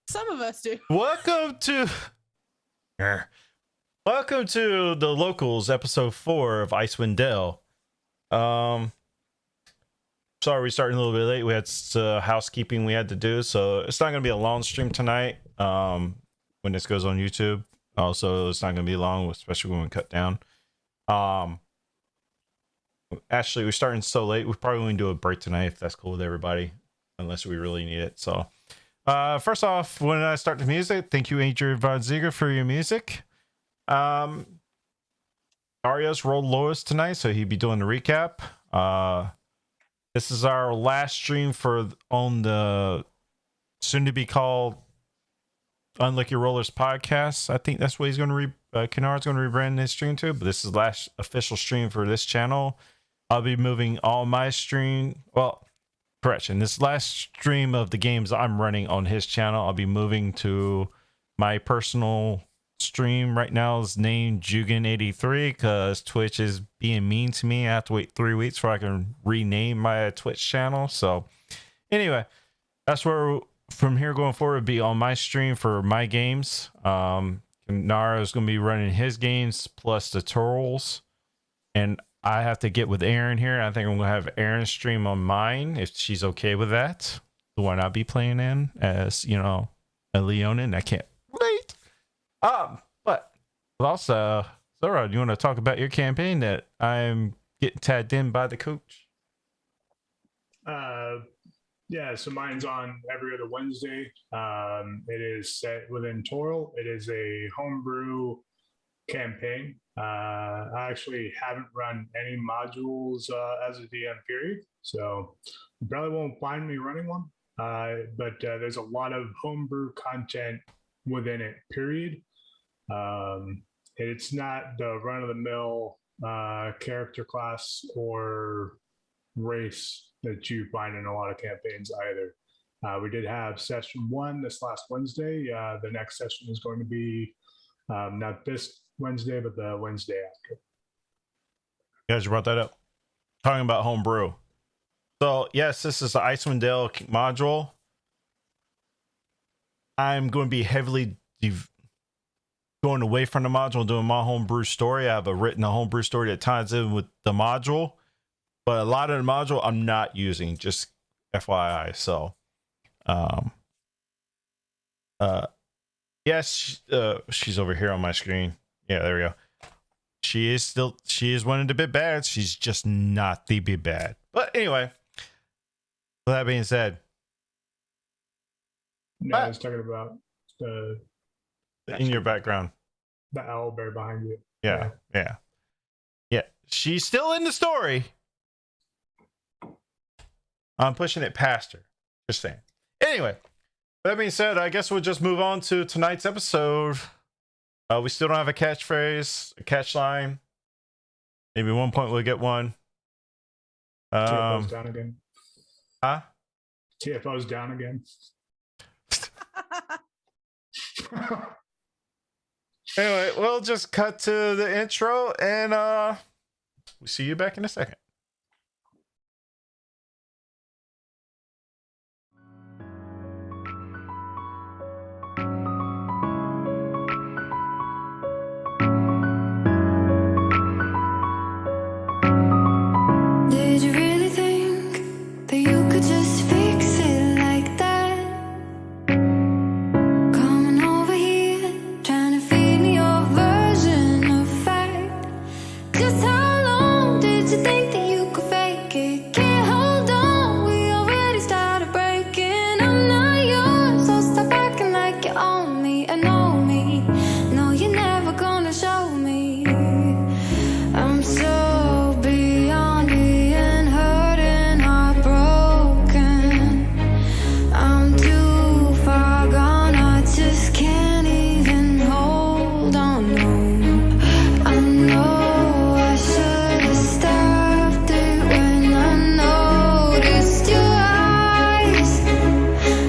Some of us do. Welcome to the Locals, episode 4 of Icewind Dale. Sorry we're starting a little bit late. We had housekeeping we had to do, so it's not gonna be a long stream tonight. When this goes on YouTube, also it's not gonna be long, especially when we cut down. Actually, we're starting so late. We probably going to do a break tonight if that's cool with everybody, unless we really need it. So, first off, when I start the music, thank you, Adrian Von Ziegler, for your music. Arios rolled lowest tonight, so he'd be doing the recap. This is our last stream on the soon-to-be called Unlucky Rollers podcast. I think that's what he's going to Kennard's going to rebrand this stream to, but this is the last official stream for this channel. I'll be moving all my stream. Well, correction. This last stream of the games I'm running on his channel, I'll be moving to my personal stream. Right now is named Jugan83 because Twitch is being mean to me. I have to wait 3 weeks before I can rename my Twitch channel. So, anyway, that's where from here going forward be on my stream for my games. Nara is going to be running his games plus the tutorials, and I have to get with Aaron here. I think I'm going to have Aaron stream on mine if she's okay with that. The one I'll be playing in as, you know, a Leonin. I can't wait. But also, Zora, do you want to talk about your campaign that I'm getting tagged in by the coach? Yeah, so mine's on every other Wednesday. It is set within Toril. It is a homebrew campaign. I actually haven't run any modules as a DM period, so you probably won't find me running one. But there's a lot of homebrew content within it, period. It's not the run-of-the-mill character class or race that you find in a lot of campaigns either. We did have session 1 this last Wednesday. The next session is going to be not this Wednesday, but the Wednesday after. You guys brought that up. Talking about homebrew. So, yes, this is the Icewind Dale module. I'm going to be heavily going away from the module and doing my homebrew story. I have written a homebrew story that ties in with the module, but a lot of the module I'm not using, just FYI. So, yes, she's over here on my screen. Yeah, there we go. She is one of the bit bad. She's just not the bit bad. But anyway, with that being said, no, I was talking about the in your background, the owl bear behind you. Yeah. She's still in the story. I'm pushing it past her. Just saying. Anyway, with that being said, I guess we'll just move on to tonight's episode. We still don't have a catchphrase, a catch line. Maybe at one point we'll get one. TFO's down again. Huh? TFO's down again. Anyway, we'll just cut to the intro and we'll see you back in a second. Did you really think that you could just fix it like that? Coming over here, trying to feed me your version of fact. Just how long did you think that you could fake it? Can't hold on, we already started breaking. I'm not yours, so stop acting like you own me and know me. No, you're never gonna show me. I'm so beyond being hurt and heartbroken. I'm too far gone, I just can't even hold on. No, I know I should have stopped it when I noticed your eyes.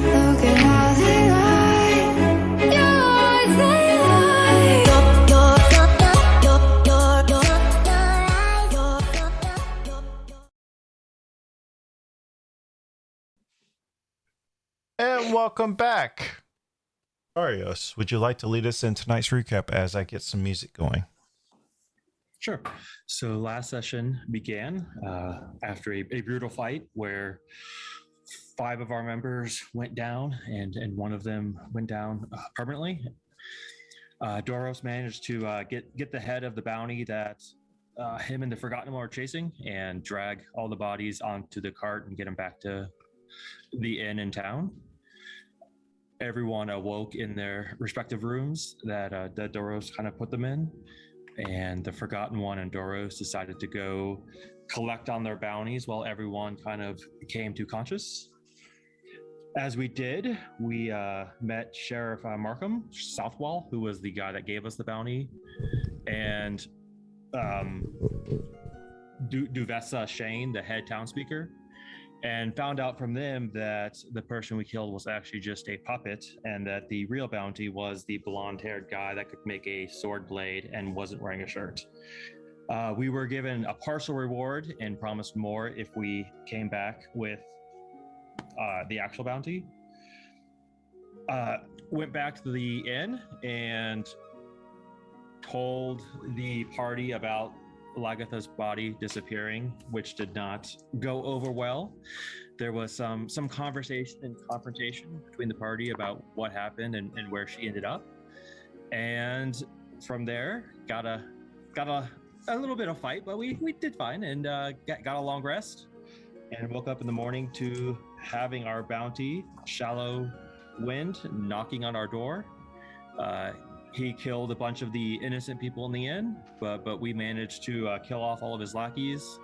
Look at how they lie. Your eyes, they lie. And welcome back. Arios, would you like to lead us in tonight's recap as I get some music going? Sure. So last session began after a brutal fight where 5 of our members went down and one of them went down permanently. Doros managed to get the head of the bounty that him and the Forgotten One were chasing and drag all the bodies onto the cart and get them back to the inn in town. Everyone awoke in their respective rooms that Doros kind of put them in. And the Forgotten One and Doros decided to go collect on their bounties while everyone kind of came to conscious. As we did, we met Sheriff Markham Southwall, who was the guy that gave us the bounty, and Duvessa Shane, the head town speaker, and found out from them that the person we killed was actually just a puppet and that the real bounty was the blonde-haired guy that could make a sword blade and wasn't wearing a shirt. We were given a partial reward and promised more if we came back with the actual bounty. Went back to the inn and told the party about Lagatha's body disappearing, which did not go over well. There was some conversation and confrontation between the party about what happened and where she ended up. And from there, got a little bit of fight, but we did fine and got a long rest and woke up in the morning to having our bounty, Shallow Wind, knocking on our door. He killed a bunch of the innocent people in the inn, but we managed to kill off all of his lackeys.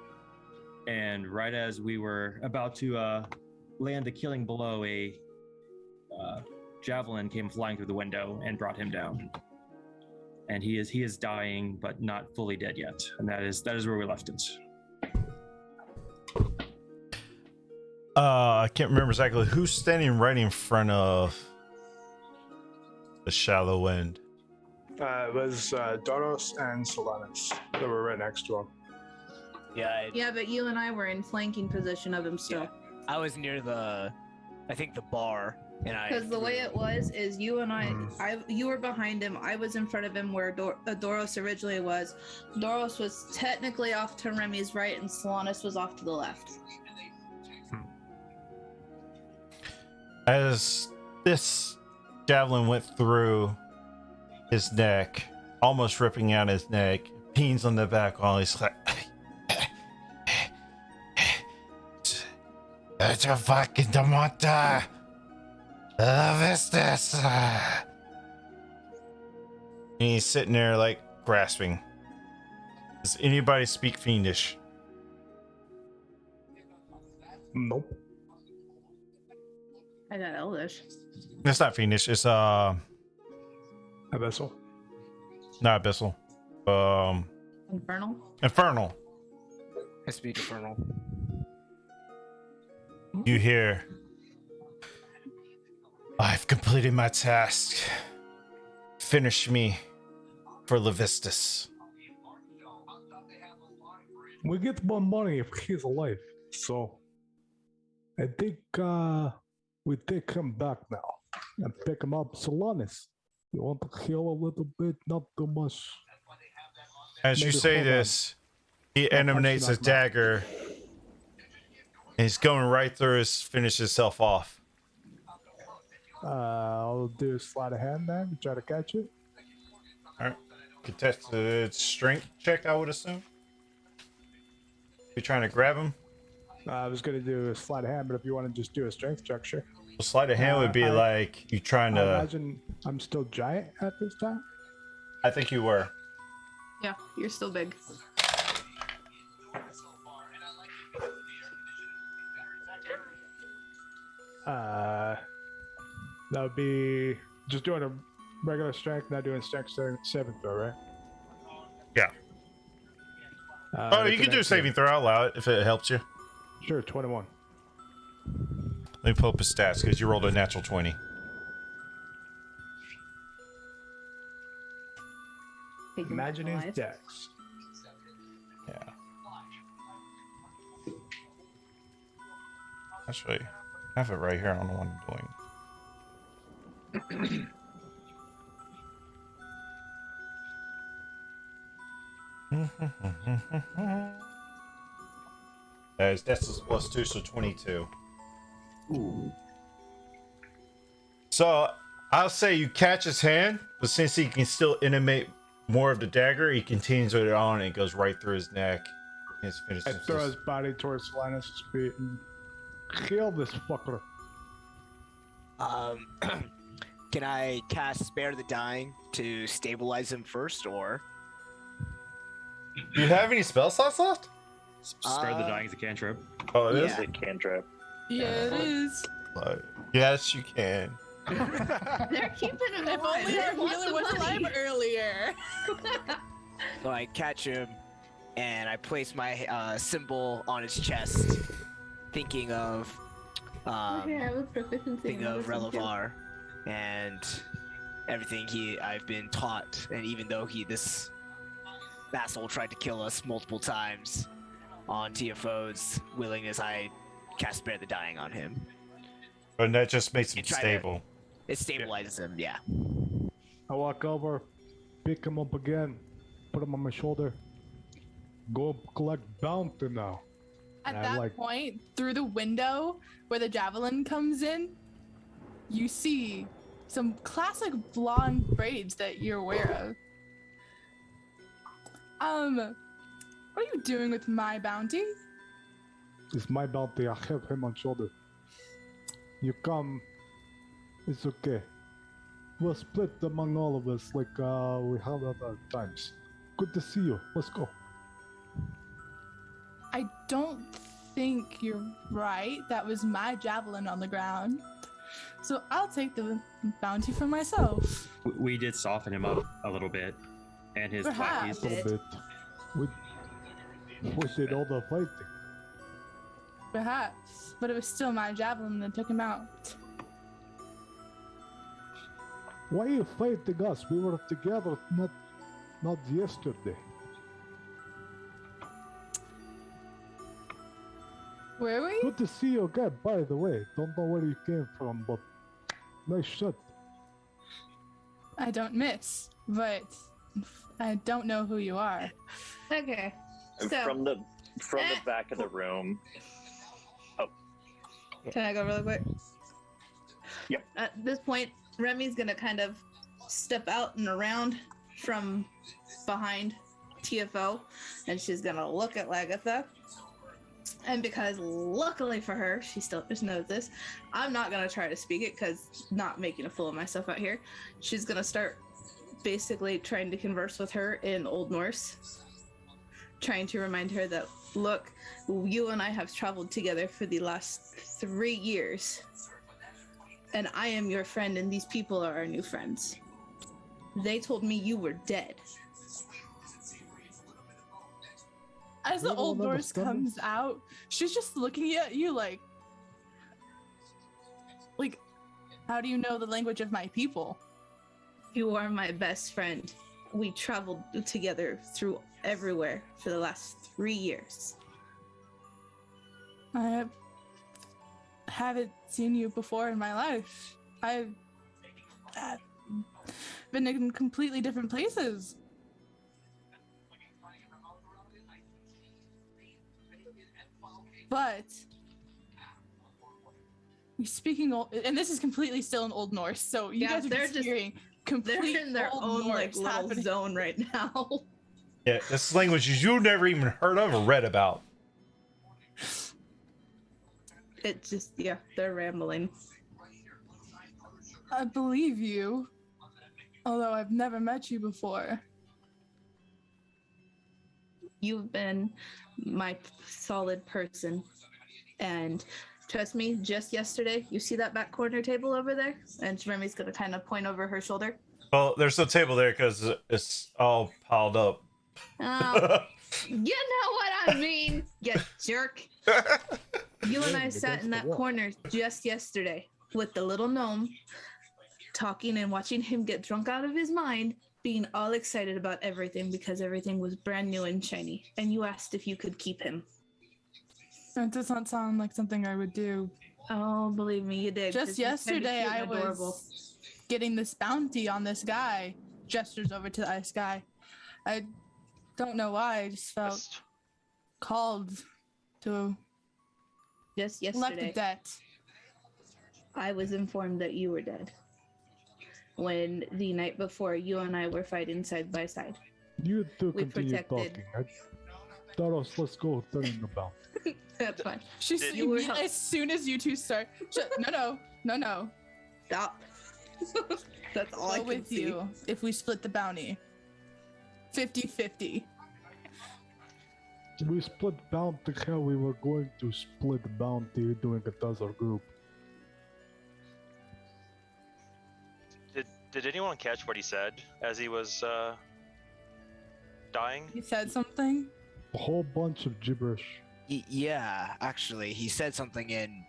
And right as we were about to land the killing blow, a javelin came flying through the window and brought him down. And he is dying, but not fully dead yet. And that is where we left it. I can't remember exactly who's standing right in front of the Shallow Wind. It was Doros and Solanas that were right next to him. Yeah, but you and I were in flanking position of him still. I was near the bar, and Because the way it was is you and you were behind him. I was in front of him where Doros originally was. Doros was technically off to Remy's right, and Solanas was off to the left. As this javelin went through his neck, almost ripping out his neck, Peens on the back while he's like, "It's a fucking demata. Love is this." And he's sitting there like grasping. Does anybody speak Fiendish? Nope. I got Elvish. It's not Fiendish. It's Abyssal. not Abyssal. Infernal. Infernal. I speak Infernal. You hear, "I've completed my task. Finish me for Levistus." We get more money if he's alive. So I think we take him back now and pick him up. Solanas, you want to heal a little bit, not too much. As you Maybe say hold on. this, he emanates his dagger. And he's going right through finish himself off. I'll do a sleight of hand then, try to catch it. Alright. Contested strength check, I would assume. You're trying to grab him? I was going to do a sleight of hand, but if you want to just do a strength check, sure. Well, sleight of hand would be like you trying I to. imagine I'm still giant at this time. I think you were. Yeah, you're still big. That would be just doing a regular strength, not doing strength saving throw, right? Yeah. Oh, you can do a saving throw out loud if it helps you. Sure, 21. Let me pull up his stats because you rolled a natural 20. Take him Imagine his alive. dex. Yeah. Actually, I have it right here. I don't know what I'm doing. His dex is +2, so 22. Ooh. So I'll say you catch his hand, but since he can still animate more of the dagger, he continues with it on and it goes right through his neck. His finished. I throw his body towards Linus' feet and kill this fucker. Can I cast Spare the Dying to stabilize him first, or? Do you have any spell slots left? Spare the Dying is a cantrip. Oh, it is? Yeah. It's a cantrip. Yeah, it is. Yes, you can. They're keeping him If alive. only They our want healer the was money. alive earlier. So I catch him, and I place my symbol on his chest, thinking of Okay, I have a proficiency. think in of medicine, too. Relivar and everything I've been taught, and even though this asshole tried to kill us multiple times on TFO's willingness, I cast Spare the Dying on him. And that just makes him And try to- stable. It stabilizes him, yeah. I walk over, pick him up again, put him on my shoulder. Go collect bounty now. At And I that like- point, through the window where the javelin comes in, you see some classic blonde braids that you're aware of. What are you doing with my bounty? It's my bounty. I have him on shoulder. You come. It's okay. We'll split among all of us like we have other times. Good to see you. Let's go. I don't think you're right. That was my javelin on the ground. So I'll take the bounty for myself. We did soften him up a little bit, and his Perhaps. lackeys. A little bit. We did all the fighting. Perhaps. But it was still my javelin that took him out. Why are you fighting us? We were together not yesterday. Were we? Good to see you again, by the way. Don't know where you came from, but nice shot. I don't miss, but I don't know who you are. Okay. And So, from the back of the room. can I go really quick? Yep. At this point, Remy's gonna kind of step out and around from behind TFO, and she's gonna look at Lagatha. And because luckily for her, she still just knows this, I'm not gonna try to speak it because not making a fool of myself out here. She's gonna start basically trying to converse with her in Old Norse, trying to remind her that, look, you and I have traveled together for the last 3 years, and I am your friend, and these people are our new friends. They told me you were dead. As the Well, Old well, Norse understand. comes out, she's just looking at you like, how do you know the language of my people? You are my best friend. We traveled together through everywhere for the last 3 years. I haven't seen you before in my life. I've been in completely different places. But we speaking old, and this is completely still in Old Norse, so you Yeah, guys are they're just just- hearing They're complete in their Old own like Norse little happening. zone right now. Yeah, this is languages you've never even heard of or read about. It just, yeah, they're rambling. I believe you, although I've never met you before. You've been my solid person. And trust me, just yesterday, you see that back corner table over there? And Remy's gonna kind of point over her shoulder. Well, there's no table there because it's all piled up. Oh, you know what I mean, you jerk. You and I sat in that corner just yesterday with the little gnome, talking and watching him get drunk out of his mind, being all excited about everything because everything was brand new and shiny. And you asked if you could keep him. That does not sound like something I would do. Oh, believe me, you did. 'cause Just he's kinda yesterday, cute I and adorable. was getting this bounty on this guy. Gestures over to the ice guy. I Don't know why. I just felt Just- called to Just collect the yesterday, debt. I was informed that you were dead. When the night before, you and I were fighting side by side. You two We continue protected. talking. Let's go turn the bell. That's fine. She Did- You were as soon as you two start. No. Stop. That's all I Go can with see. you if we split the bounty. 50-50. We split bounty. How we were going to split bounty doing it as our group. Did anyone catch what he said as he was dying? You said something? A whole bunch of gibberish. Yeah, actually, he said something in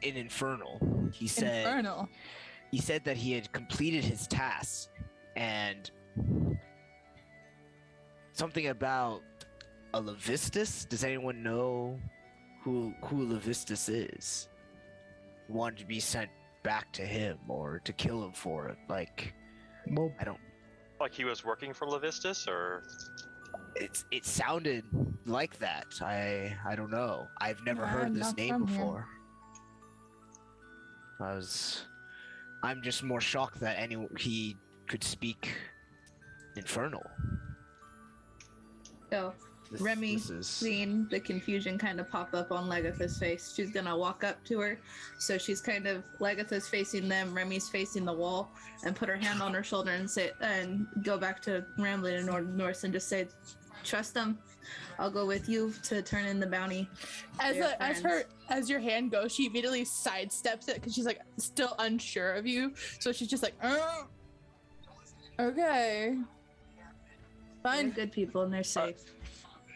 Infernal. He said Infernal. he said that he had completed his task and something about a Levistus. Does anyone know who Levistus is? Wanted to be sent back to him or to kill him for it. Like, Well, I don't. Like he was working for Levistus, or It sounded like that. I don't know. I've never Yeah, heard I'm this not name from here. before. I'm just more shocked that he could speak Infernal. So, Remy, seeing the confusion kind of pop up on Lagatha's face, she's gonna walk up to her. So she's kind of Lagatha's facing them, Remy's facing the wall, and put her hand on her shoulder and say, and go back to rambling in Norse and just say, "Trust them. I'll go with you to turn in the bounty." As your hand goes, she immediately sidesteps it because she's like still unsure of you. So she's just like, okay, They're fine, good people and they're safe.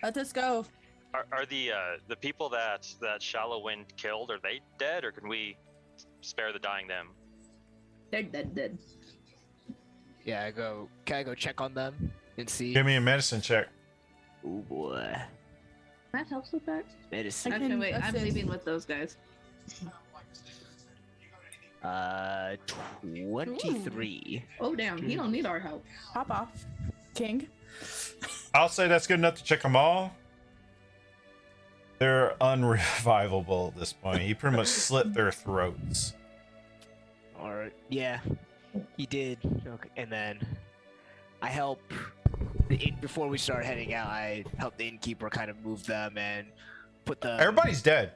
let us go. are the people that Shallow Wind killed, are they dead, or can we spare the dying them? They're dead. Yeah, can I go check on them and see? Give me a medicine check. Oh boy, That helps with that. medicine. I Actually, can wait, I'm assist. leaving with those guys. 23. Oh damn, he don't need our help. Hop off, King. I'll say that's good enough to check them all. They're unrevivable at this point. He pretty much slit their throats. All right. Yeah, he did. Okay, and then I help. Before we start heading out, I help the innkeeper kind of move them and put the. Everybody's dead.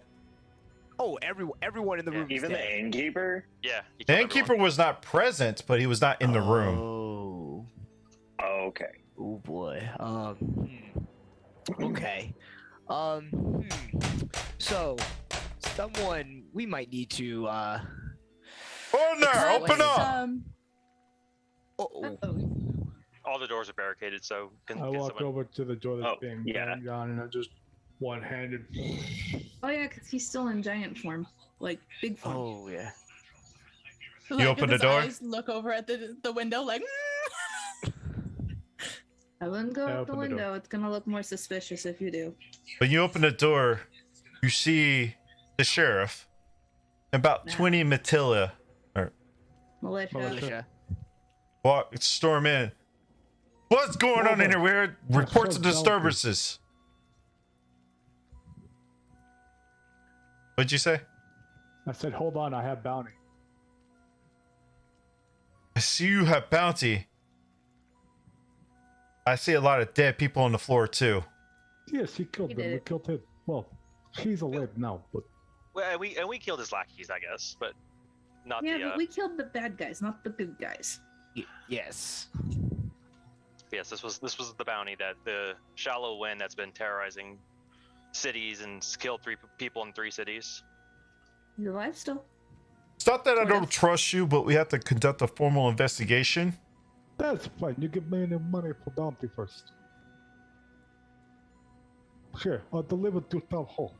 Oh, everyone in the room. Even the innkeeper? Yeah. he The killed innkeeper everyone. was not present, but he was not in the room. Oh. Oh, okay. Oh boy. Okay. So, someone we might need to. Open there, open up. Oh. All the doors are barricaded, so can I get walk someone. over to the door that's Oh, being yeah. banged on, and I just one-handed. Oh yeah, because he's still in giant form, like big form. Oh yeah. You open the door? Eyes look over at the window like. I wouldn't go I out the open the door. window. It's gonna look more suspicious if you do. When you open the door, you see the sheriff, and about 20 Matilda Militia. Militia. storm in. What's going on in here? We heard reports of disturbances. What'd you say? I said, hold on, I have bounty. I see you have bounty. I see a lot of dead people on the floor too. Yes, he killed He them. did We it. killed him. Well, he's alive now, but Well, and we killed his lackeys, I guess, but not Yeah, the. but we killed the bad guys, not the good guys. Yes. Yes, this was the bounty that the Shallow Wind that's been terrorizing cities and killed 3 people in 3 cities. He's alive still. It's not that I Sort don't of. trust you, but we have to conduct a formal investigation. that's fine. You give me any money for bounty first. Here, I'll deliver to town hall.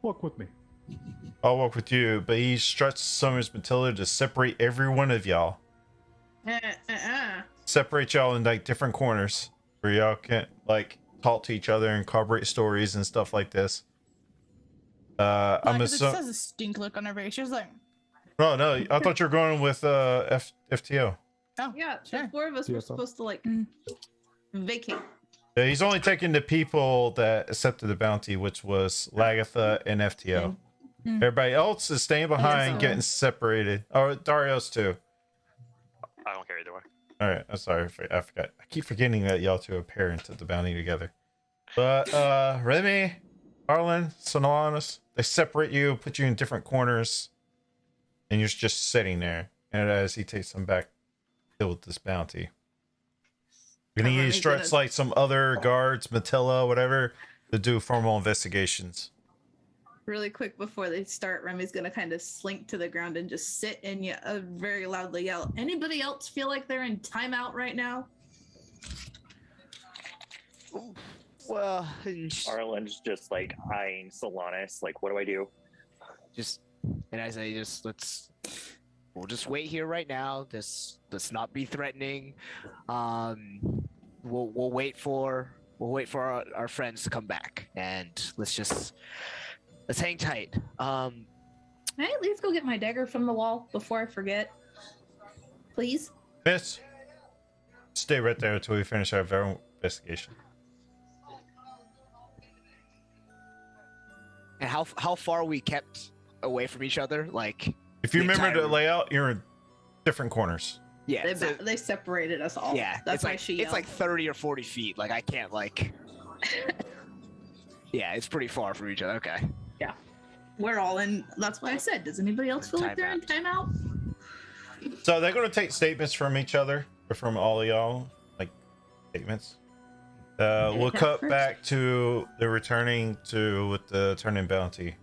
Walk with me. I'll walk with you, but he stretched Summers Matilda to separate every one of y'all. Separate y'all in like different corners where y'all can't like talk to each other and corroborate stories and stuff like this. I'm It just assuming. has a stink look on her face. She's like, No, I thought you were going with FTO. Oh, Yeah, sure. the four of us were TFO. supposed to like Mm. vacate. Yeah, he's only taking the people that accepted the bounty, which was Lagatha and FTO. Mm. Everybody else is staying behind, so- getting separated. Oh, Darius too. I don't care either way. All right, I'm sorry, I forgot. I keep forgetting that y'all two are parents at the bounty together. But Remy, Arlen, Sonolanus, they separate you, put you in different corners, and you're just sitting there. And as he takes them back, deal with this bounty. And he Remy's instructs gonna- like some other guards, Matilla, whatever, to do formal investigations. Really quick before they start, Remy's gonna kind of slink to the ground and just sit and very loudly yell, "Anybody else feel like they're in timeout right now?" Well, Arlen's just like eyeing Solanas, like, what do I do? just and I say, we'll just wait here right now. Let's not be threatening. We'll wait for our friends to come back, and let's hang tight. Can I at least go get my dagger from the wall before I forget? Please? Miss, stay right there until we finish our investigation. And how far are we kept away from each other? Like, If you the remember entire the layout, you're in different corners. yeah, They separated us all. yeah. That's it's why like she it's yelled. like 30 or 40 feet. Like I can't like. Yeah, it's pretty far from each other. Okay. We're all in. That's why I said, does anybody else feel like they're in timeout? So they're going to take statements from each other, or from all of y'all, like statements. We'll Yeah, cut first. back to the returning to with the turn-in bounty.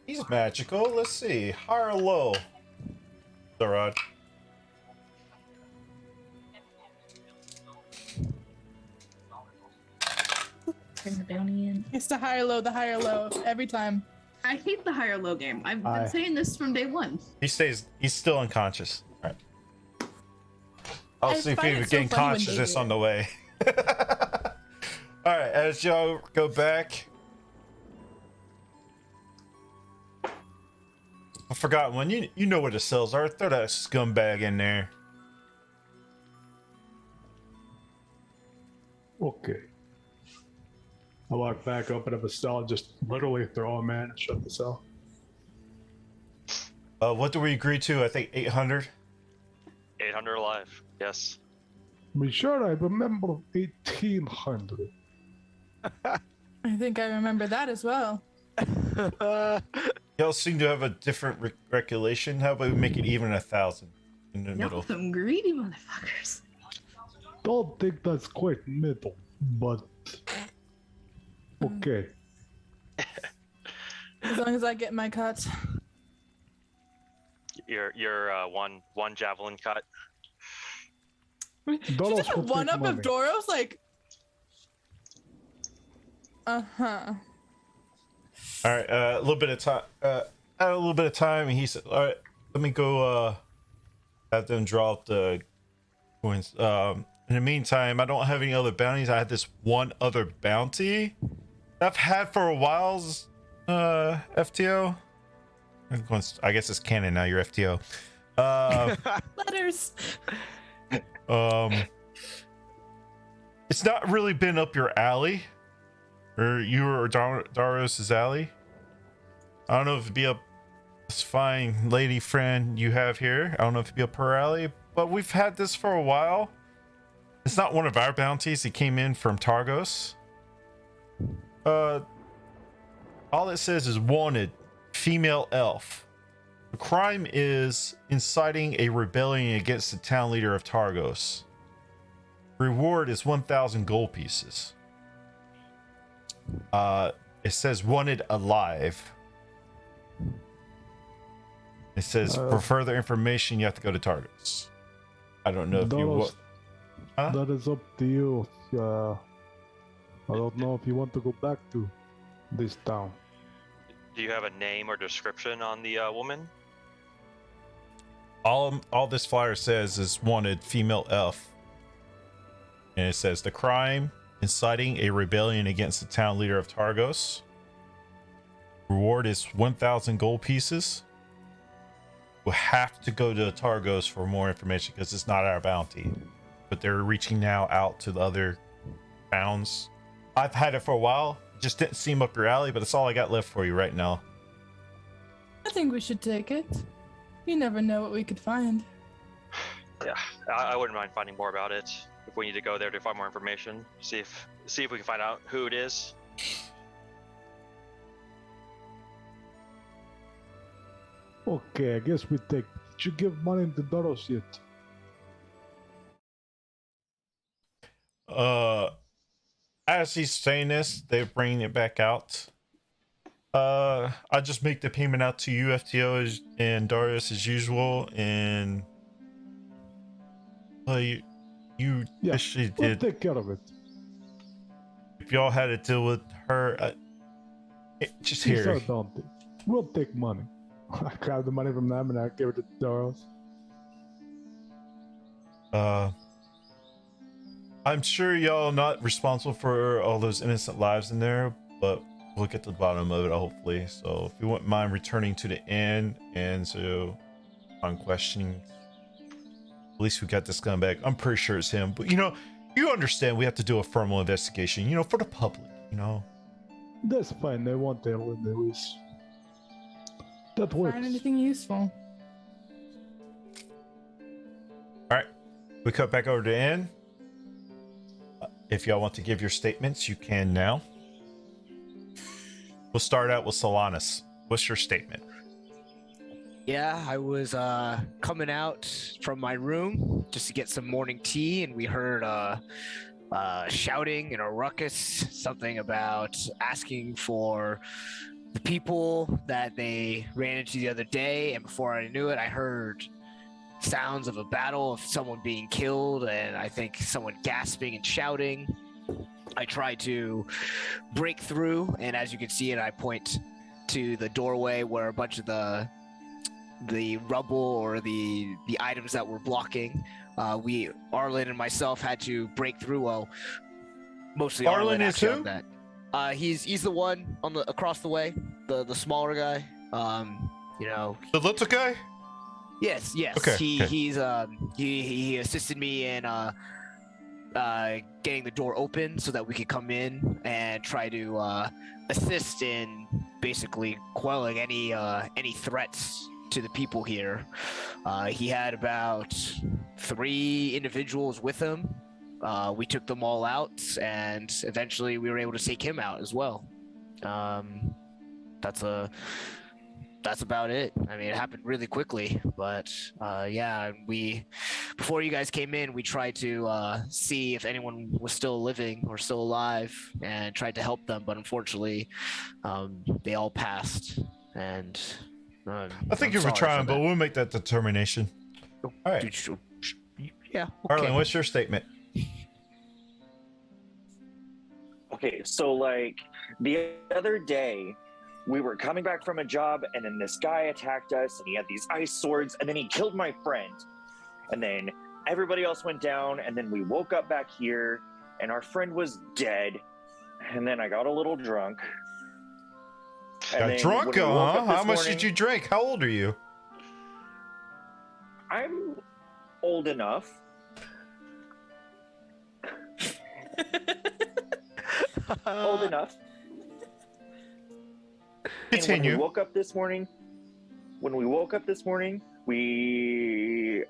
He's magical. Let's see. High or low? Zarad. Turn the bounty in. It's the higher low, every time. I hate the higher low game. I've been Aye. saying this from day one. He's still unconscious. All right. I'll I see if find we it so gain funny when they consciousness do on the way. All right, as y'all go back. I forgot one. You know where the cells are. Throw that scumbag in there. Okay. I walk back, open up a cell, just literally throw him in and shut the cell. What do we agree to? I think 800. 800 alive. Yes. Me sure I remember 1800. I think I remember that as well. Y'all seem to have a different recollection. How about we make it even 1,000 in the middle? Y'all some greedy motherfuckers. Don't think that's quite middle, but okay. As long as I get my cut. Your one javelin cut. She Doros did a will take one up of money. Doros, like. Uh-huh. All right, a little bit of time. A little bit of time, and he said, "All right, let me go. Have them draw up the coins. In the meantime, I don't have any other bounties. I had this one other bounty that I've had for a while. FTO. I guess it's canon now. You're FTO. Letters. It's not really been up your alley, or you or Darius's alley. I don't know if it'd be up this fine lady friend you have here. I don't know if it'd be up her alley, but we've had this for a while. It's not one of our bounties. It came in from Targos. All it says is wanted, female elf. The crime is inciting a rebellion against the town leader of Targos. Reward is 1,000 gold pieces. It says wanted alive. It says for further information, you have to go to Targos. I don't know if you Doros, want. Huh? that is up to you. I don't know if you want to go back to this town. Do you have a name or description on the woman? All this flyer says is wanted female elf. And it says the crime inciting a rebellion against the town leader of Targos. Reward is 1,000 gold pieces. We'll have to go to Targos for more information because it's not our bounty. But they're reaching now out to the other towns. I've had it for a while. It just didn't seem up your alley, but it's all I got left for you right now. I think we should take it. You never know what we could find. Yeah, I wouldn't mind finding more about it. If we need to go there to find more information, see if we can find out who it is. Okay, I guess we take. Did you give money to Doros yet? As he's saying this, they're bringing it back out. I just make the payment out to you, FTO, and Darius as usual, and you actually we'll did. take care of it. If y'all had to deal with her, just She's here. our bounty. We'll take money. I grabbed the money from them and I gave it to Doros. I'm sure y'all not responsible for all those innocent lives in there, but we'll get to the bottom of it hopefully. So if you wouldn't mind returning to the inn and so on questioning, at least we got this scumbag. I'm pretty sure it's him, but you understand we have to do a formal investigation, for the public, That's fine. They want their release. That works. Find anything useful. All right, we cut back over to the inn. If y'all want to give your statements, you can now. We'll start out with Solanus. What's your statement? Yeah, I was coming out from my room just to get some morning tea, and we heard shouting and a ruckus, something about asking for the people that they ran into the other day. And before I knew it, I heard sounds of a battle, of someone being killed, and I think someone gasping and shouting. I tried to break through, and as you can see it, I point to the doorway where a bunch of the rubble or the items that were blocking. Arlen and myself had to break through. Well, mostly Arlen is actually who? on that. He's the one on the across the way, the smaller guy. The little guy? Yes. Okay, He assisted me in getting the door open so that we could come in and try to assist in basically quelling any threats to the people here. He had about 3 individuals with him. We took them all out, and eventually we were able to take him out as well. That's about it. I mean, it happened really quickly, but before you guys came in, we tried to see if anyone was still living or still alive and tried to help them, but unfortunately, they all passed. And I think you were trying, but we'll make that determination. All right. Yeah. Okay. Arlen, what's your statement? Okay, so like the other day, we were coming back from a job, and then this guy attacked us, and he had these ice swords, and then he killed my friend. And then everybody else went down, and then we woke up back here, and our friend was dead. And then I got a little drunk. Got drunk, huh? How much did you drink? How old are you? I'm old enough. Old enough. Continue. And when we woke up this morning,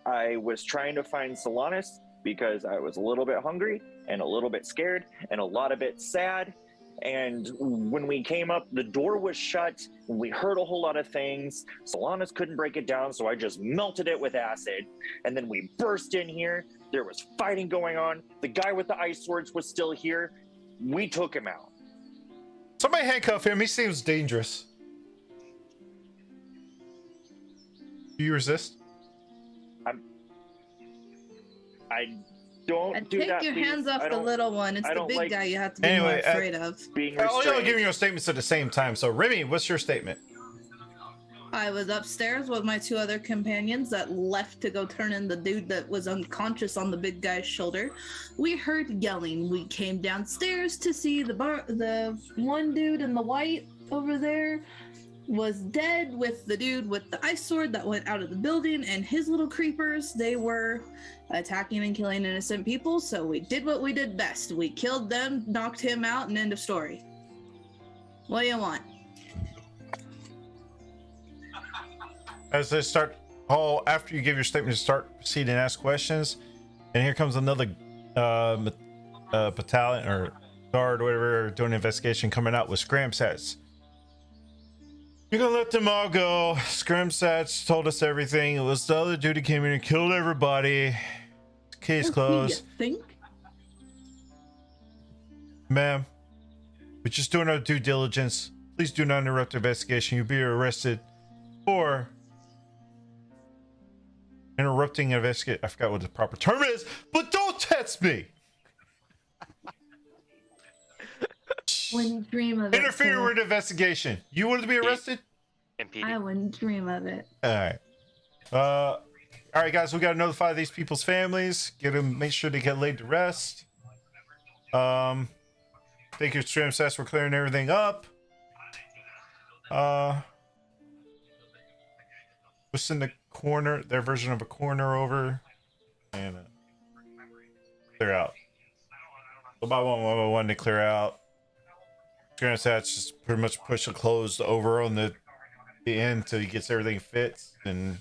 I was trying to find Solanus because I was a little bit hungry and a little bit scared and a lot of bit sad. And when we came up, the door was shut. And we heard a whole lot of things. Solanus couldn't break it down, so I just melted it with acid. And then we burst in here. There was fighting going on. The guy with the ice swords was still here. We took him out. Somebody handcuff him. He seems dangerous. Do you resist? I don't And do take that. your please. hands off I the don't- little one. It's I the don't big like guy you have to be Anyway, more afraid of. being Oh, y'all restrained. giving your statements at the same time. So, Remy, what's your statement? I was upstairs with my 2 other companions that left to go turn in the dude that was unconscious on the big guy's shoulder. We heard yelling. We came downstairs to see the one dude in the white over there was dead with the dude with the ice sword that went out of the building, and his little creepers, they were attacking and killing innocent people, so we did what we did best. We killed them, knocked him out, and end of story. What do you want? As they start, after you give your statement, start proceed and ask questions, and here comes another battalion or guard, or whatever, doing an investigation, coming out with scram sets. You're gonna let them all go. Scram sets told us everything. It was the other dude who came in and killed everybody. Case closed. You think? Ma'am, we're just doing our due diligence. Please do not interrupt the investigation. You'll be arrested for interrupting an investigation. I forgot what the proper term is, but don't test me. Wouldn't dream of it. Interfere with the investigation. You wanted to be arrested? Impeding. I wouldn't dream of it. All right. All right, guys. We got to notify these people's families. Get them. Make sure they get laid to rest. Thank you, Stream Sets, for clearing everything up. What's in the corner? Their version of a corner over, and clear out. So by one to clear out. Stream Sets just pretty much push a closed over on the end till he gets everything fits, and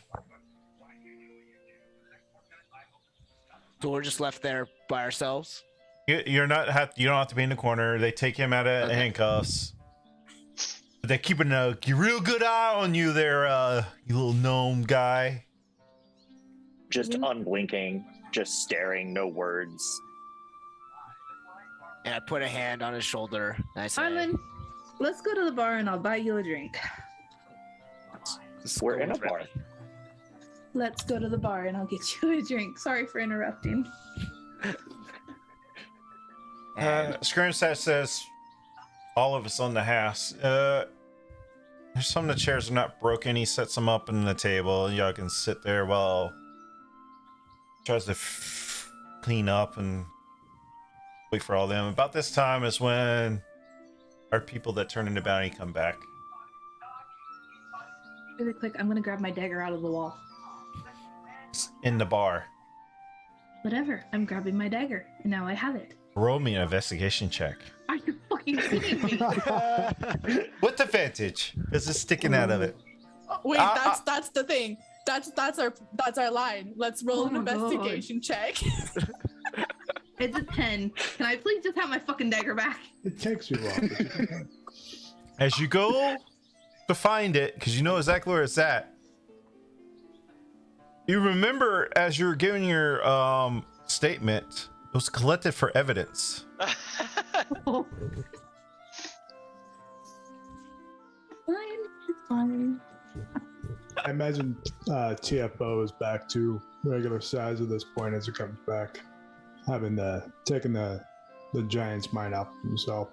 So we're just left there by ourselves. you don't have to be in the corner. They take him out of handcuffs. But they're keeping a real good eye on you there, you little gnome guy. Just unblinking, just staring, no words. And I put a hand on his shoulder. And I say, Simon, let's go to the bar and I'll buy you a drink. "Let's We're go in a with bar. Remy." Let's go to the bar and I'll get you a drink. Sorry for interrupting. Scrimsat says, all of us on the house. Some of the chairs are not broken. He sets them up on the table, and y'all can sit there while tries to clean up and wait for all of them. About this time is when our people that turn into bounty come back. Really quick, I'm gonna grab my dagger out of the wall. It's in the bar. Whatever, I'm grabbing my dagger, and now I have it. Roll me an investigation check. Are you fucking kidding me? With advantage, because it's sticking out of it. Wait, that's the thing. That's our line. Let's roll an Oh my God. investigation check. It's a 10. Can I please just have my fucking dagger back? It takes you off. But you can- As you go to find it, because you know exactly where it's at, you remember as you're giving your statement, it was collected for evidence. Fine, it's fine. I imagine TFO is back to regular size at this point as it comes back, having taken the giant's mind out himself.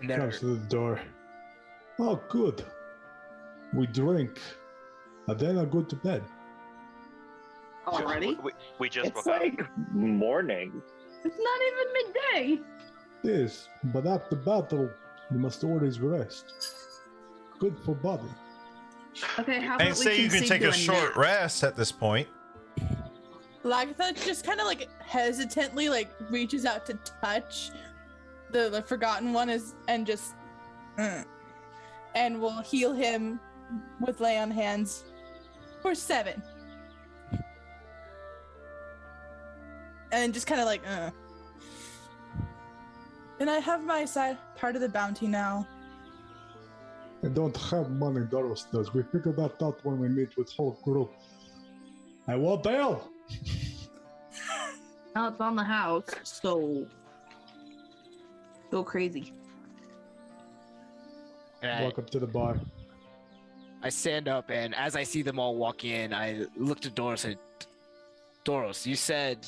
And then Comes to the door. Oh, good. We drink, and then I go to bed. Already? We just It's woke up. like morning. It's not even midday. Yes, but after battle, you must always rest. Good for body. Okay, how And about we say you can concede take to a short nap? rest at this point. Lagatha just kind of like hesitantly like reaches out to touch the forgotten one and just and will heal him with lay on hands for 7. And just kind of like And I have my side part of the bounty now. I don't have money, Doros does. We figured that out when we meet with whole group. I won't bail. Now it's on the house, so go crazy. And Welcome to the bar. I stand up, and as I see them all walk in, I look to Doros and Doros, you said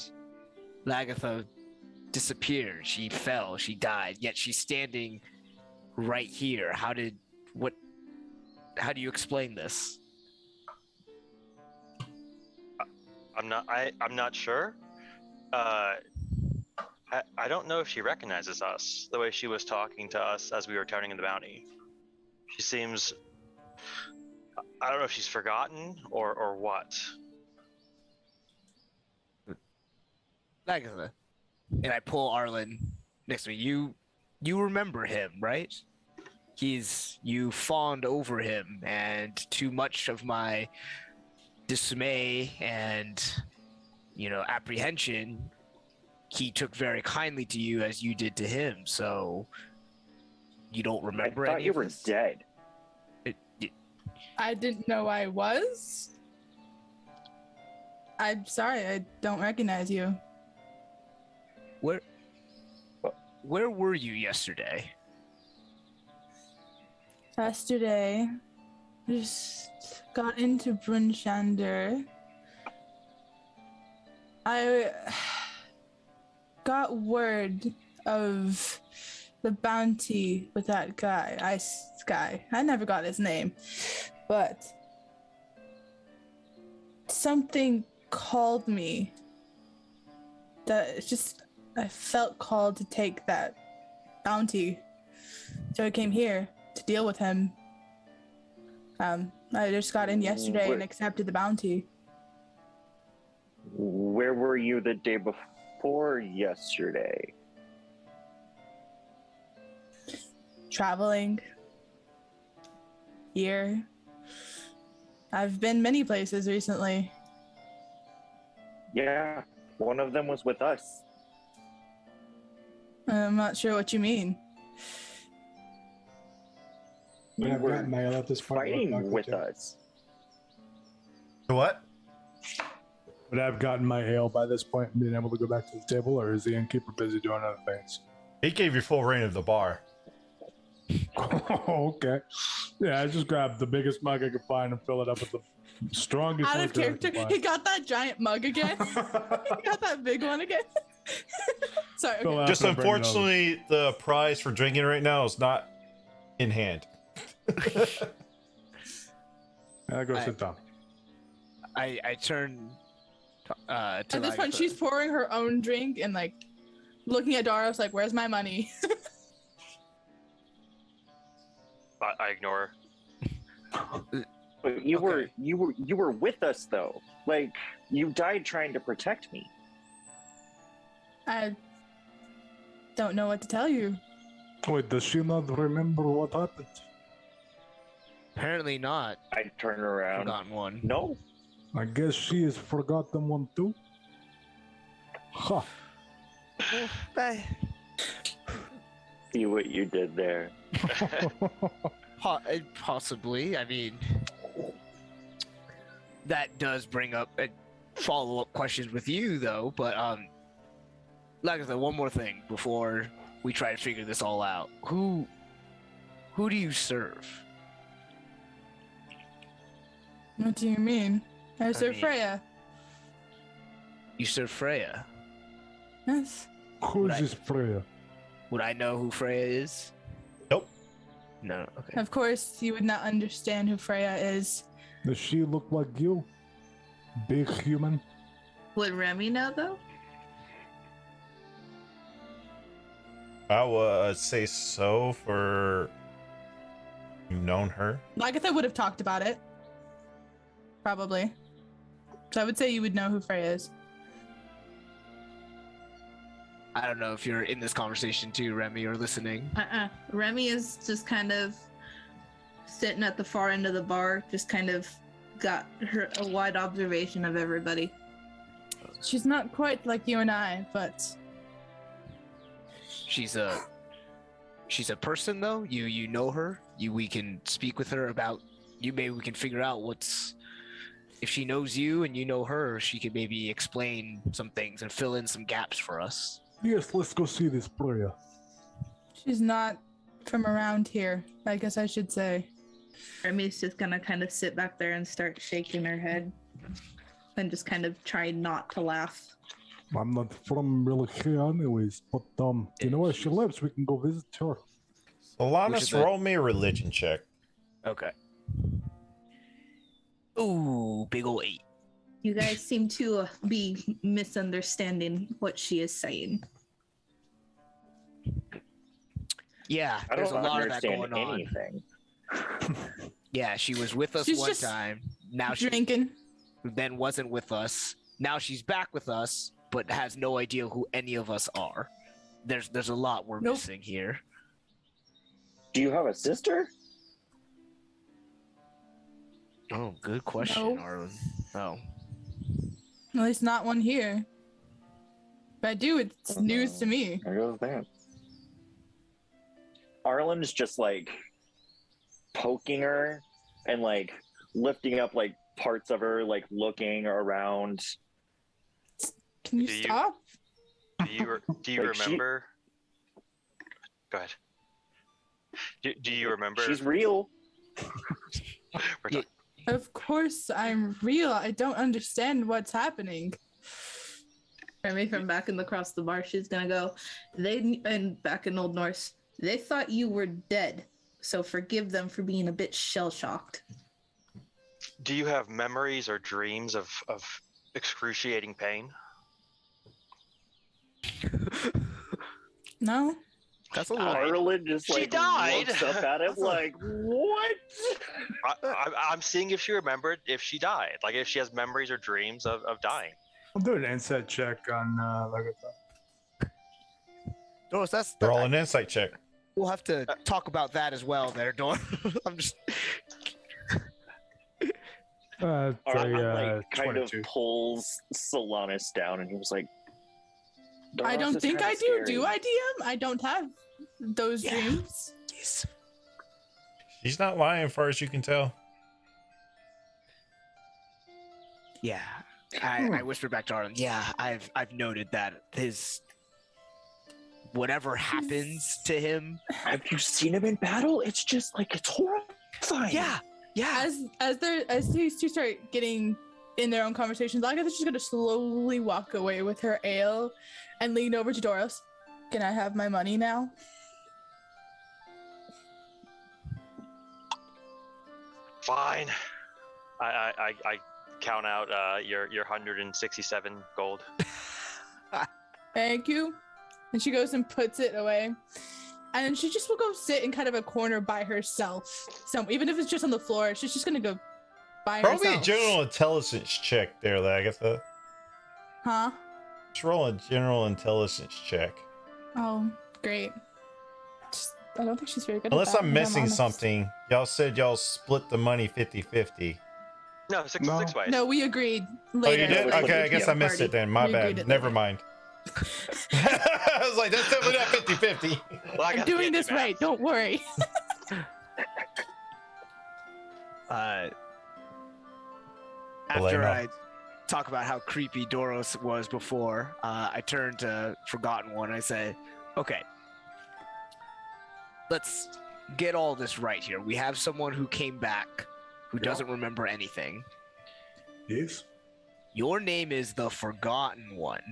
Lagatha disappeared. She fell. She died. Yet she's standing right here. How do you explain this? I'm not sure. I don't know if she recognizes us the way she was talking to us as we were turning in the bounty. She seems, I don't know if she's forgotten or what. Agatha, and I pull Arlen next to me. You remember him, right? You fawned over him, and too much of my dismay and apprehension, he took very kindly to you as you did to him. So you don't remember? I thought any you of were this? dead. I didn't know I was. I'm sorry, I don't recognize you. Where were you yesterday? Yesterday, just got into Brunshander. I got word of the bounty with that guy, Ice Guy. I never got his name, but something called me. I felt called to take that bounty, so I came here to deal with him. I just got in yesterday and accepted the bounty. Where were you the day before yesterday? Traveling. Here. I've been many places recently. Yeah, one of them was with us. I'm not sure what you mean. But You I've were got mail at this point. fighting with us. What? Would I have gotten my ale by this point and been able to go back to the table, or is the innkeeper busy doing other things? He gave you full reign of the bar. Okay. Yeah, I just grabbed the biggest mug I could find and fill it up with the strongest Out of liquor I could character, find. he got that giant mug again. He got that big one again. Sorry. Fill Okay. out Just and bring it over. unfortunately, the prize for drinking right now is not in hand. I'll go sit down. I turn to At this point, Agatha. she's pouring her own drink and like looking at Doros like, "Where's my money?" I ignore her. But you were with us though. Like you died trying to protect me. I don't know what to tell you. Wait, does she not remember what happened? Apparently not. I turn around. Forgotten one. No. I guess she has forgotten one too. Ha! See what you did there. Possibly. I mean, that does bring up follow-up questions with you, though. But like I said, one more thing before we try to figure this all out. Who do you serve? What do you mean? I serve mean- Freya. You serve Freya. Yes. Who's Right. this Freya? Would I know who Freya is? Nope. No. Okay. Of course, you would not understand who Freya is. Does she look like you? Big human? Would Remy know though? I would say so for you've known her. Lagatha would have talked about it. Probably. So I would say you would know who Freya is. I don't know if you're in this conversation too, Remy, or listening. Remy is just kind of sitting at the far end of the bar, just kind of got a wide observation of everybody. She's not quite like you and I, but She's a person though. You know her. We can speak with her about you. Maybe we can figure out if she knows you and you know her. She could maybe explain some things and fill in some gaps for us. Yes, let's go see this Freya. she's not from around here, I guess I should say. Remy's just gonna kind of sit back there and start shaking her head and just kind of try not to laugh. I'm not from really here anyways, but you know where she lives, we can go visit her. Alanis, roll me a religion check. Okay. Ooh, big ol' 8. You guys seem to be misunderstanding what she is saying. Yeah, I there's don't a lot of that understand going on. anything. Yeah, she was with us She's one just time. Now she Drinking. then wasn't with us. Now she's back with us, but has no idea who any of us are. There's a lot we're Nope. missing here. Do you have a sister? Oh, good question, No. Arlen. Oh. At least not one here. If I do, it's news to me. There goes that. Arlen's just like poking her and like lifting up like parts of her, like looking around. Can you Do you- stop? Do you Like, she- remember? Go ahead. Do you remember? She's real. We're talking- Of course I'm real. I don't understand what's happening. Remy from back in the across the bar, she's gonna go. And back in Old Norse, they thought you were dead, so forgive them for being a bit shell shocked. Do you have memories or dreams of excruciating pain? No? That's a little. Arlen just She like died. looks up at him That's a- like, what? I'm seeing if she remembered if she died, like if she has memories or dreams of dying. I'll do an insight check on Lagatha. Doris, that's. Roll an insight check. We'll have to talk about that as well, there, Doris. I'm just. It's Arlen like kind 22. of pulls Solanus down, and he was like, I "Doros don't is think kinda I do. scary." Do I, DM? I don't have those Yeah. dreams. Yes. She's not lying, far as you can tell. Yeah. I whispered back to Arlen. Yeah, I've noted that his whatever happens to him. Have you seen him in battle? It's just like it's horrifying. Yeah. Yeah. As these two start getting in their own conversations, Agatha's just gonna slowly walk away with her ale and lean over to Doros. Can I have my money now? Fine. I count out your 167 gold. Thank you. And she goes and puts it away. And she just will go sit in kind of a corner by herself. So even if it's just on the floor, she's just gonna go by Probably herself. a general intelligence check there, Lagatha. Huh? Just roll a general intelligence check. Oh, great. I don't think she's very good Unless at that. I'm if missing honest. something. Y'all said y'all split the money 50-50. No, six No. ways. No, we agreed Oh, later. you did? Like, Okay, I guess I missed it then. My We agreed bad. it Never later. mind. I was like, that's definitely not 50-50. Well, I I'm got doing the this math. right. Don't worry. After Elena. I talk about how creepy Doros was before, I turn to Forgotten One. I say, okay, let's get all this right here. We have someone who came back who doesn't remember anything. Yes. Your name is the Forgotten One,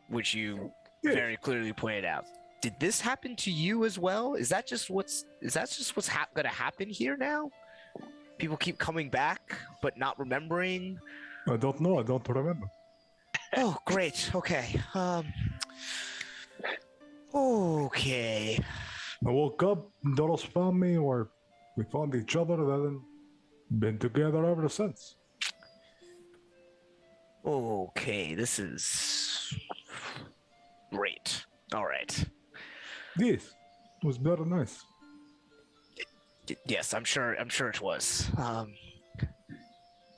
which you Yes. very clearly pointed out. Did this happen to you as well? Is that just what's going to happen here now? People keep coming back but not remembering. I don't know. I don't remember. Oh, great. Okay. Okay. I woke up, Doros found me, or we found each other, and been together ever since. Okay. This is great. All right. Yes, it was very nice. Yes, I'm sure it was. Have you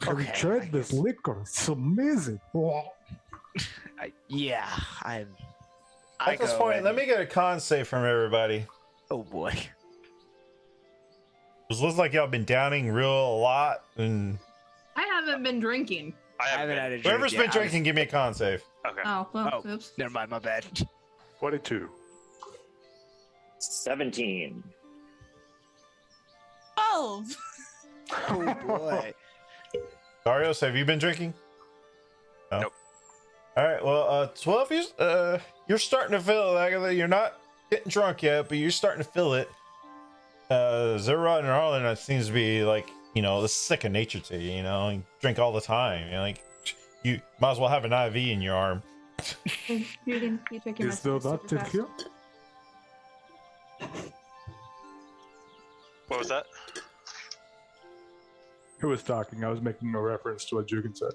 Okay, I tried this guess- liquor? It's amazing. Wow. Yeah, I At this go point, and- let me get a con save from everybody. Oh boy. It looks like y'all been downing a lot, and I haven't been drinking. I I haven't haven't been. had a drink whoever's yet. been drinking, give me a con save. Okay. Oh, well, Oh. oops. Never mind, my bad. 22. 17. 12. Oh boy. Darius, have you been drinking? No. Nope. All right. Well, 12. You're starting to feel it, Agatha. You're not getting drunk yet, but you're starting to feel it. Zerrod and Arlen, it seems to be like, the second nature to you. You drink all the time. You might as well have an IV in your arm. Is there that in here? What was that? Who was talking? I was making a reference to what Jugan said.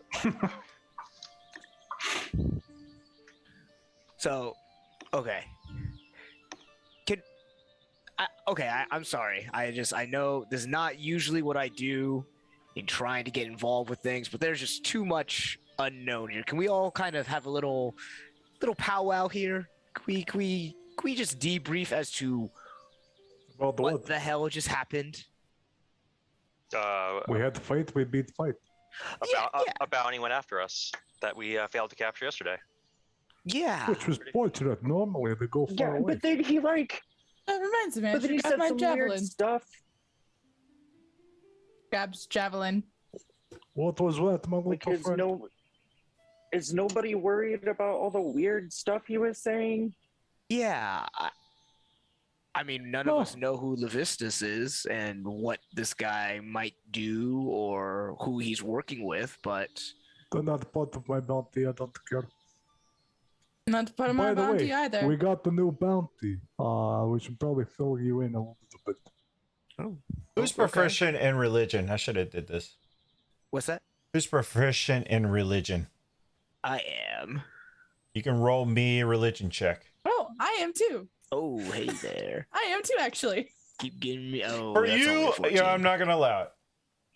So, okay. I'm sorry. I know this is not usually what I do in trying to get involved with things, but there's just too much unknown here. Can we all kind of have a little powwow here? Can we just debrief as to what the hell just happened? We had to fight. We beat the fight. A bounty went after us that we failed to capture yesterday. Yeah. Which was fortunate. Normally they go far away. But then he like. That reminds me, I But then he should said grab my some javelin. weird stuff. Grabs javelin. What was that, my Like, little friend? is nobody worried about all the weird stuff he was saying? Yeah. I mean, none of us know who Levistus is and what this guy might do or who he's working with, but They're not part of my bounty. I don't care. Not part of my By the bounty way, either. we got the new bounty. We should probably fill you in a little bit. Who's proficient in religion? I should have did this. What's that? Who's proficient in religion? I am. You can roll me a religion check. Oh, I am too. Oh, hey there. I am too, actually. Keep getting me. Oh, For that's you, only a 14. I'm not gonna allow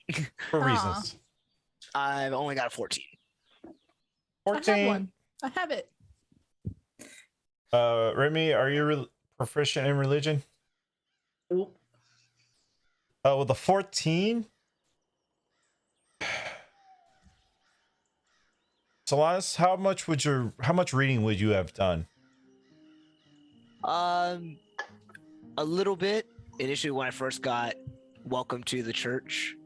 it. For Aw. reasons. I've only got a 14. I have 14. one. I have it. Remy, are you proficient in religion? With a 14? Solanas, how much reading would you have done? A little bit. Initially, when I first got welcome to the church,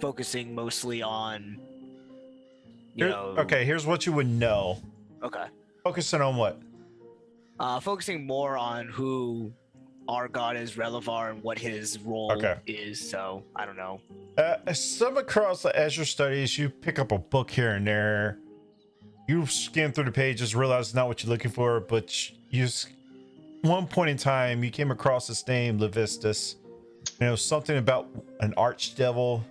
focusing mostly on, Okay, here's what you would know. Okay. Focusing on what? Focusing more on who our god is, Relivar, and what his role is. So I don't know. Some across the Azure studies, you pick up a book here and there. You skim through the pages, realize it's not what you're looking for, but one point in time, you came across this name, Levistus. Something about an archdevil,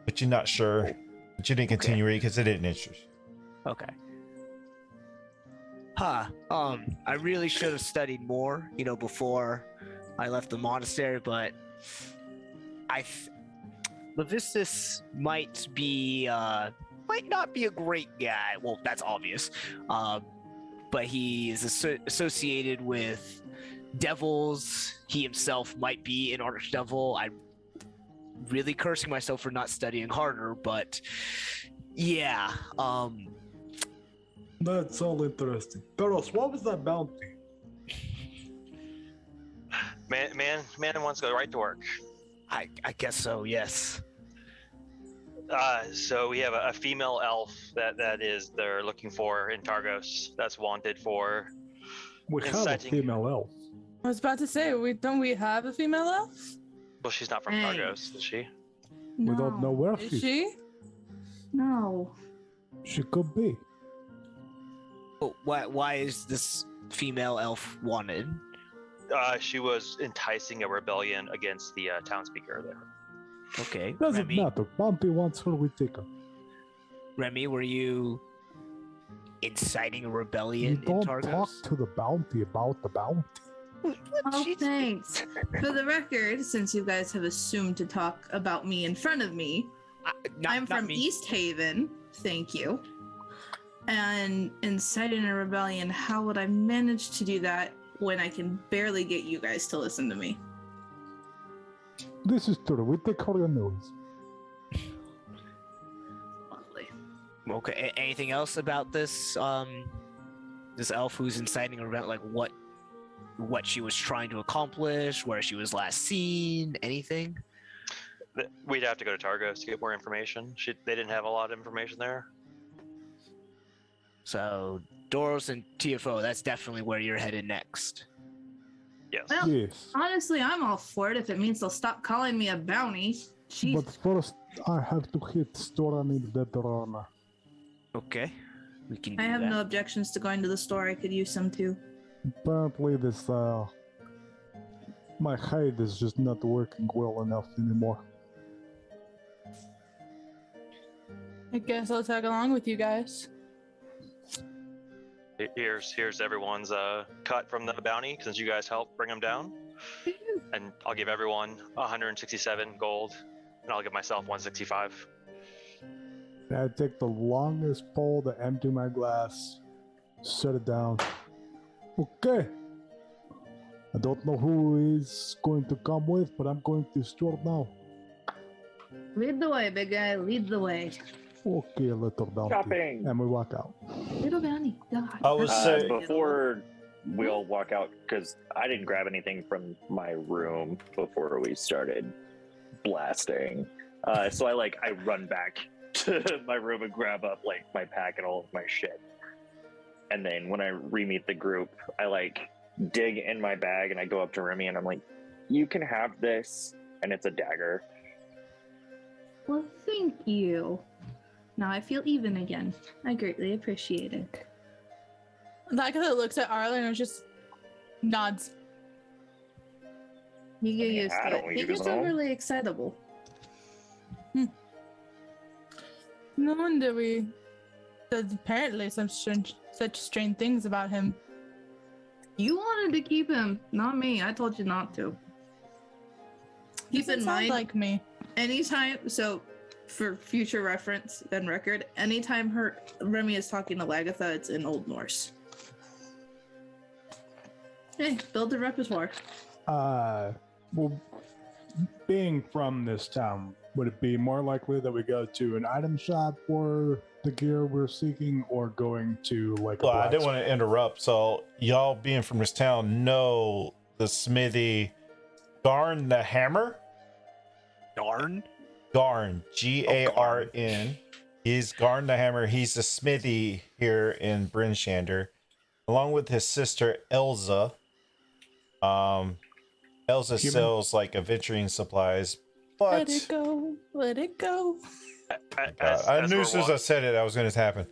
but you're not sure. But you didn't continue reading because it didn't interest you. Okay. I really should have studied more, before I left the monastery, but Levistus might not be a great guy. Well, that's obvious. But he is associated with devils. He himself might be an archdevil. I'm really cursing myself for not studying harder, but yeah. That's all interesting. Peros, what was that bounty? Man wants to go right to work. I guess so, yes. So we have a female elf that they're looking for in Targos. That's wanted for We have a inciting. female elf. I was about to say, don't we have a female elf? Well, she's not from Hey. Targos, is she? We don't know where Is she? No. She could be. Oh, why is this female elf wanted? She was enticing a rebellion against the townspeople there. Okay. Doesn't Remy, matter. Bounty wants her, we take her. Remy, were you inciting a rebellion You don't in Targos? talk to the bounty about the bounty. Oh, thanks. For the record, since you guys have assumed to talk about me in front of me, I'm from East Haven. Thank you. And inciting a rebellion, how would I manage to do that when I can barely get you guys to listen to me? This is true. We take all your news. Lovely. Okay. Anything else about this this elf who's inciting a rebellion? Like what she was trying to accomplish, where she was last seen, anything? We'd have to go to Targos to get more information. They didn't have a lot of information there. So Doros and TFO, that's definitely where you're headed next. Yes. Well, Yes. honestly, I'm all for it if it means they'll stop calling me a bounty. Jeez. But first, I have to hit store. I need better armor. Okay. We can do I have that. no objections to going to the store. I could use some too. Apparently, this My hide is just not working well enough anymore. I guess I'll tag along with you guys. Here's everyone's cut from the bounty since you guys helped bring them down, and I'll give everyone 167 gold, and I'll give myself 165. I take the longest pole to empty my glass, set it down. Okay. I don't know who is going to come with, but I'm going to start now. Lead the way, big guy. Lead the way. Okay, little bounty. Shopping. And we walk out. Little bounty. God. I would say Before we all walk out, because I didn't grab anything from my room before we started blasting. So I run back to my room and grab up like my pack and all of my shit. And then when I re-meet the group, I dig in my bag and I go up to Remy and I'm like, you can have this, and it's a dagger. Well, thank you. Now I feel even again. I greatly appreciate it. Lagatha looks at Arlen and just nods. You get I mean, used I to it. don't He use gets them. overly excitable. No wonder we said apparently such strange things about him. You wanted to keep him, not me. I told you not to. Keep Doesn't in sound mind, like me. anytime, so for future reference and record, anytime Remy is talking to Lagatha, it's in Old Norse. Hey, build a repertoire. Well, being from this town, would it be more likely that we go to an item shop for the gear we're seeking, or going to like a Well, I didn't blacksmith? want to interrupt. So, y'all being from this town know the smithy Garn the Hammer? Darn. Garn, Garn. He's Garn the Hammer. He's the smithy here in Bryn Shander, along with his sister Elza. Elza sells like adventuring supplies, but Let it go. Let it go. I knew as soon as I said it, that was going to happen.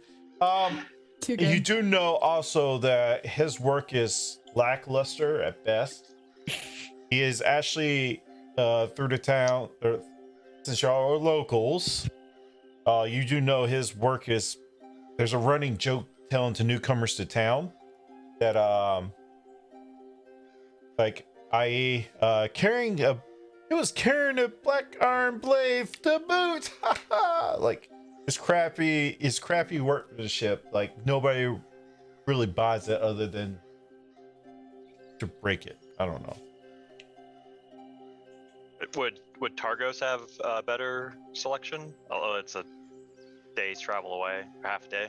Too You good. do know also that his work is lackluster at best. He is actually through the town, or since y'all are locals, you do know his work is. There's a running joke telling to newcomers to town that i.e. carrying a black iron blade to boot. Like his crappy workmanship. Like nobody really buys it other than to break it. I don't know. Would Targos have a better selection? Although it's a day's travel away, or half a day.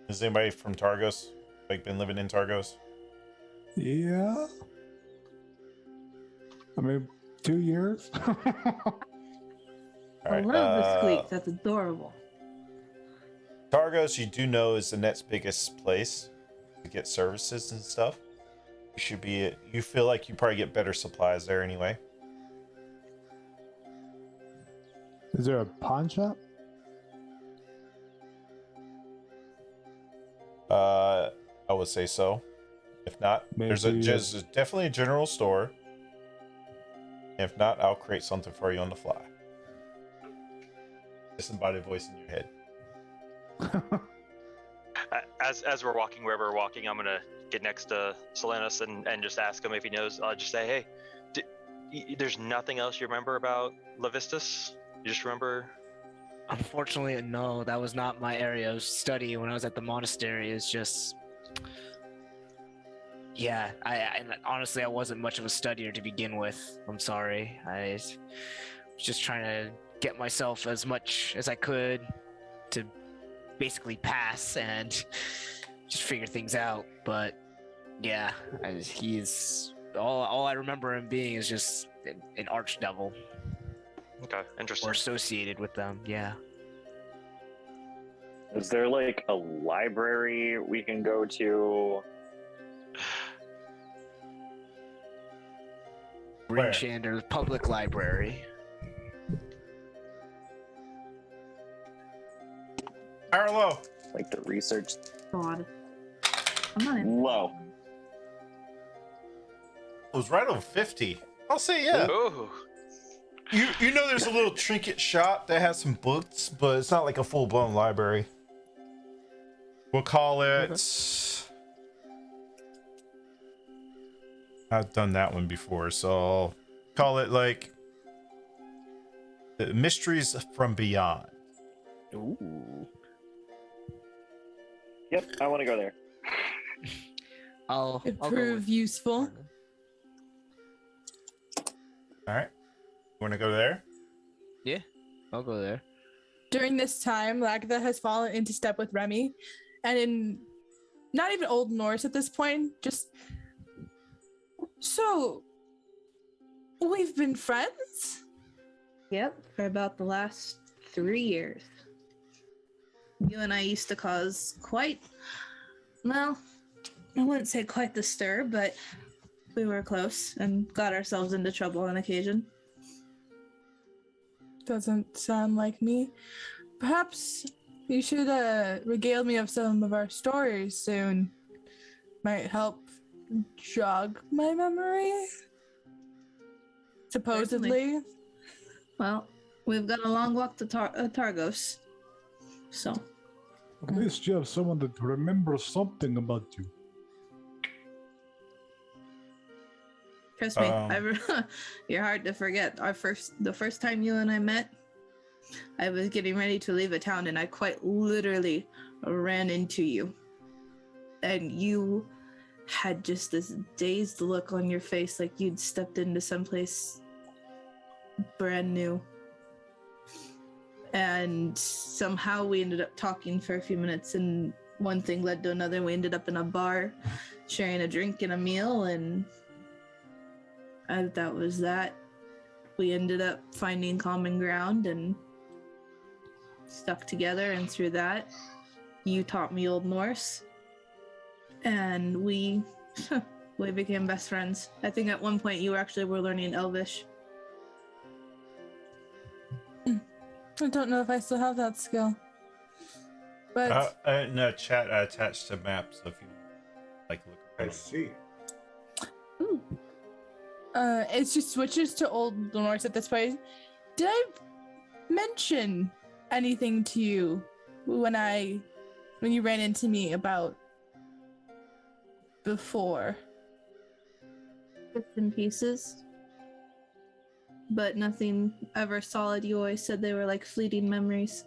Is anybody from Targos been living in Targos? Yeah. I mean, 2 years. All I right, love the squeak. That's adorable. Targos, you do know, is the next biggest place to get services and stuff. You feel like you probably get better supplies there anyway. Is there a pawn shop? I would say so. If not, there's definitely a general store. If not, I'll create something for you on the fly. Disembodied voice in your head. As we're walking wherever we're walking, I'm gonna get next to Solanus and just ask him if he knows. I'll just say, hey, there's nothing else you remember about Levistus? You just remember? Unfortunately, no. That was not my area of study when I was at the monastery. It's just, yeah. I honestly, I wasn't much of a studier to begin with. I'm sorry. I was just trying to get myself as much as I could to basically pass and just figure things out. But yeah, he's all I remember him being is just an archdevil. Okay, interesting. Or associated with them, yeah. Is there like a library we can go to? Where? Brinshander's public library. Arlo. Like the research? God. I'm not in. Low. was right over 50. I'll say yeah. Ooh. You know there's a little trinket shop that has some books, but it's not like a full-blown library. We'll call it... I've done that one before, so I'll call it like the Mysteries from Beyond. Ooh. Yep, I want to go there. I'll go prove with useful. All right, you want to go there? Yeah, I'll go there. During this time, Lagatha has fallen into step with Remy, and in not even Old Norse at this point, just so we've been friends? Yep, for about the last 3 years. You and I used to cause quite, well, I wouldn't say quite the stir, but we were close and got ourselves into trouble on occasion. Doesn't sound like me. Perhaps you should regale me of some of our stories soon. Might help jog my memory. Supposedly. Well, we've got a long walk to Targos, so. At least you have someone that remembers something about you. Trust me, you're hard to forget. The first time you and I met, I was getting ready to leave a town and I quite literally ran into you. And you had just this dazed look on your face like you'd stepped into someplace brand new. And somehow we ended up talking for a few minutes and one thing led to another. We ended up in a bar sharing a drink and a meal, and that was that. We ended up finding common ground and stuck together, and through that, you taught me Old Norse, and we became best friends. I think at one point you actually were learning Elvish. I don't know if I still have that skill. But No, chat attached to maps if you like look around. I see. Ooh. it just switches to Old Norse at this point. Did I mention anything to you when you ran into me about before? Bits and pieces, but nothing ever solid. You always said they were like fleeting memories.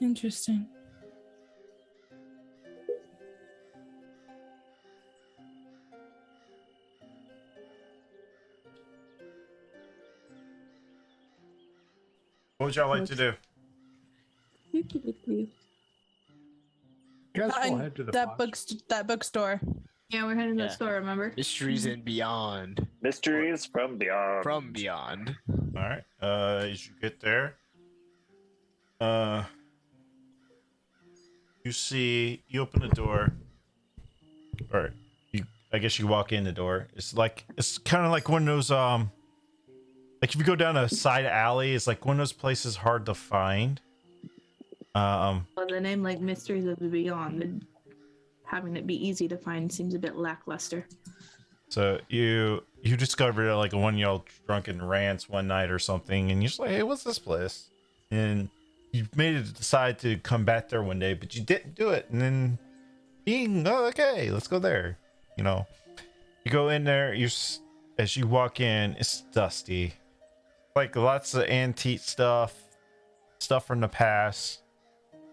Interesting. What would y'all like to do? Guess we'll And head to the that bookstore. Yeah, we're heading to Yeah. the store, remember? Mysteries and Beyond. Mysteries from beyond. From Beyond. All right. As you get there, you open the door, or I guess you walk in the door. It's kind of like one of those like if you go down a side alley, it's like one of those places hard to find. Well, the name like Mysteries of the Beyond, and having it be easy to find seems a bit lackluster. So you discover like one of y'all drunken rants one night or something, and you're just like, hey, what's this place? And you made it decide to come back there one day, but you didn't do it. And then okay, let's go there. You know, you go in there. As you walk in, it's dusty, like lots of antique stuff from the past.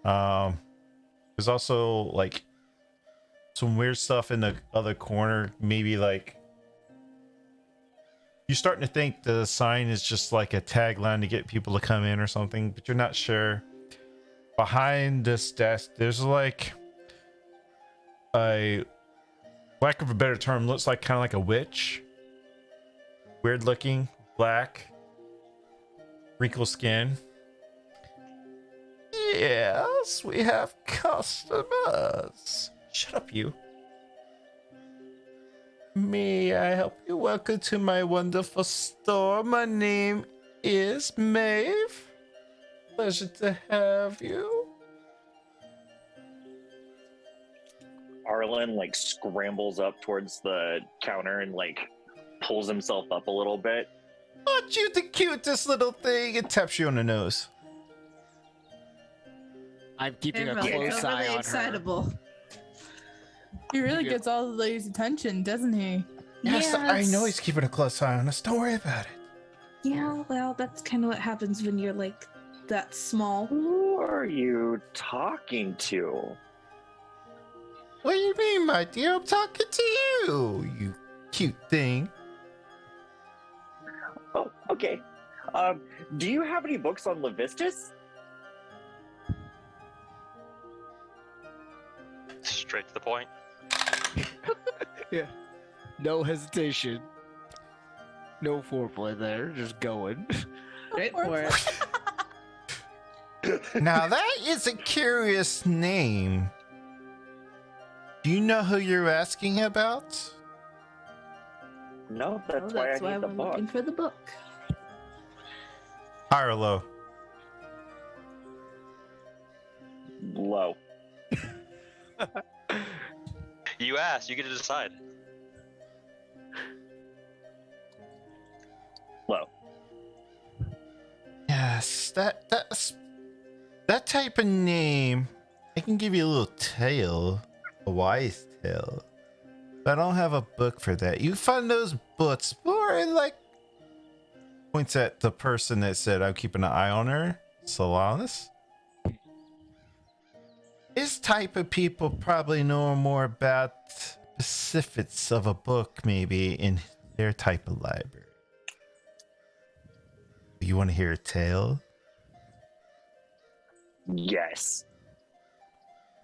There's also like some weird stuff in the other corner. Maybe like you're starting to think the sign is just like a tagline to get people to come in or something, but you're not sure. Behind this desk, there's like a, lack of a better term, looks like kind of like a witch. Weird looking, black, wrinkled skin. Yes, we have customers. Shut up, you. May I help you? Welcome to my wonderful store. My name is Maeve. Pleasure to have you. Arlen like scrambles up towards the counter and like pulls himself up a little bit. Aren't you the cutest little thing? It taps you on the nose. I'm keeping a Really, close eye overly on her. excitable. He really Yeah. gets all the ladies' attention, doesn't he? Yes, I know it's- he's keeping a close eye on us. Don't worry about it. Yeah, well, that's kind of what happens when you're like that small. Who are you talking to? What do you mean, my dear? I'm talking to you, you cute thing. Oh, okay. Do you have any books on Levistus? Straight to the point. Yeah. No hesitation. No foreplay there. Just going. Straight for it. Now that is a curious name. Do you know who you're asking about? No, Oh, that's why I that's why need the we're book. looking for the book. High or low? Low. You asked. You get to decide. Low. Yes, that type of name. I can give you a little tale, a wise tale. But I don't have a book for that. You find those books more like points at the person that said I'm keeping an eye on her, Solanas. This type of people probably know more about specifics of a book, maybe in their type of library. You want to hear a tale? Yes.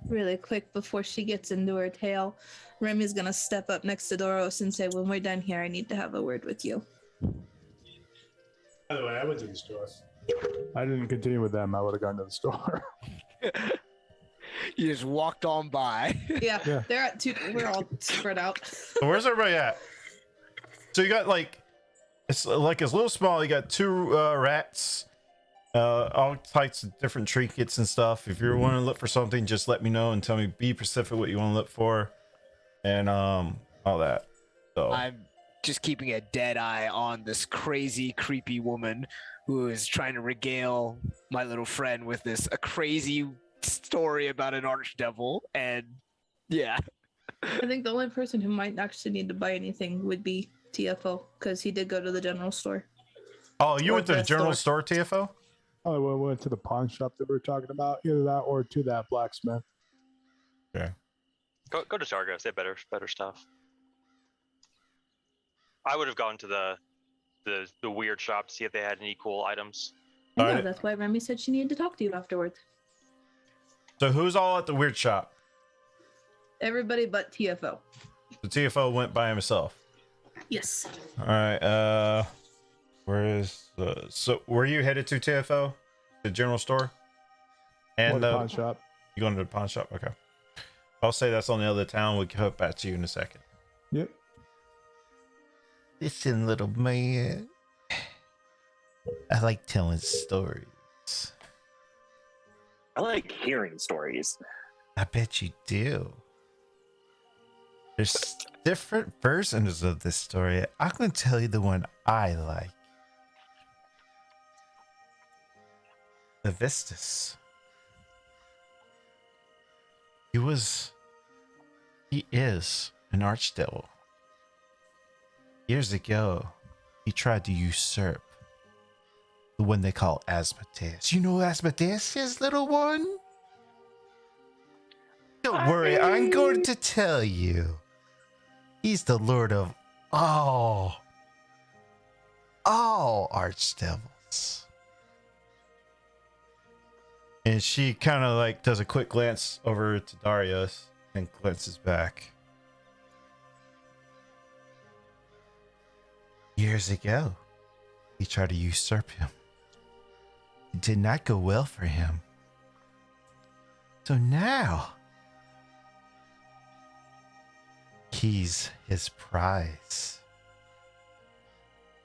Really quick before she gets into her tale, Remy's gonna step up next to Doros and say, "When we're done here, I need to have a word with you." By the way, I went to the store. I didn't continue with them. I would have gone to the store. You just walked on by. Yeah, Yeah. they're at two. We're all spread out. So where's everybody at? So you got like, it's like it's a little small. You got two rats, all types of different trinkets and stuff. If you're wanting to look for something, just let me know and tell me. Be specific what you want to look for, and all that. So I'm just keeping a dead eye on this crazy, creepy woman who is trying to regale my little friend with a crazy story about an archdevil. And yeah, I think the only person who might actually need to buy anything would be TFO because he did go to the general store. oh, you or went to the the general store, TFO? Oh, we went to the pawn shop that we were talking about. Either that or to that blacksmith. Okay. Go to Targos. They have better stuff. I would have gone to the weird shop to see if they had any cool items. I know, Alright. that's why Remy said she needed to talk to you afterwards. So who's all at the weird shop? Everybody but TFO. The TFO went by himself. Yes. All right. Where is the? So were you headed to TFO, the general store? Or And the pawn shop. you going to the pawn shop? Okay. I'll say that's on the other town. We'll come back to you in a second. Yep. Listen, little man. I like telling stories. I like hearing stories. I bet you do. There's different versions of this story. I'm going to tell you the one I like. The Vistus. He is an archdevil. Years ago, he tried to usurp the one they call Asmodeus. You know who Asmodeus is, little one? Don't worry, I'm going to tell you. He's the lord of all archdevils. And she kind of like does a quick glance over to Darius and glances back. Years ago, he tried to usurp him. It did not go well for him. So now, he's his prize.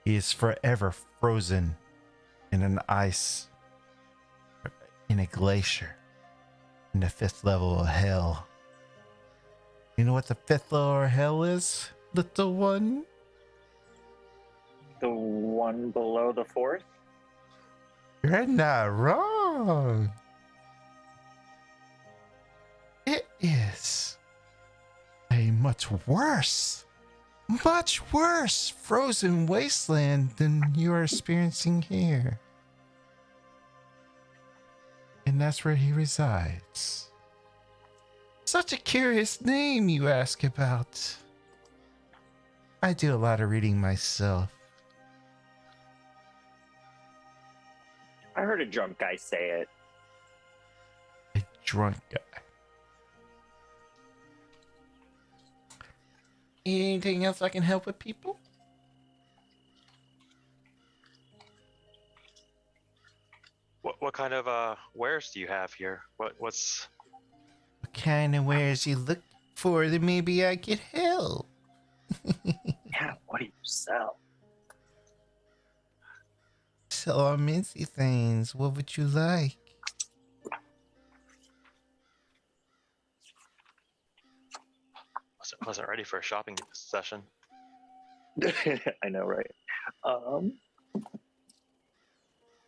He is forever frozen in an ice, in a glacier, in the 5th level of hell. You know what the 5th lower hell is, little one? The one below the 4th? You're not wrong. It is a much worse frozen wasteland than you are experiencing here. And that's where he resides. Such a curious name you ask about. I do a lot of reading myself. I heard a drunk guy say it. A drunk guy. Anything else I can help with, people? What kind of wares do you have here? What's What kind of wares you look for that maybe I could help? Yeah, what do you sell? Sell all mincy things. What would you like? wasn't ready for a shopping session. I know, right?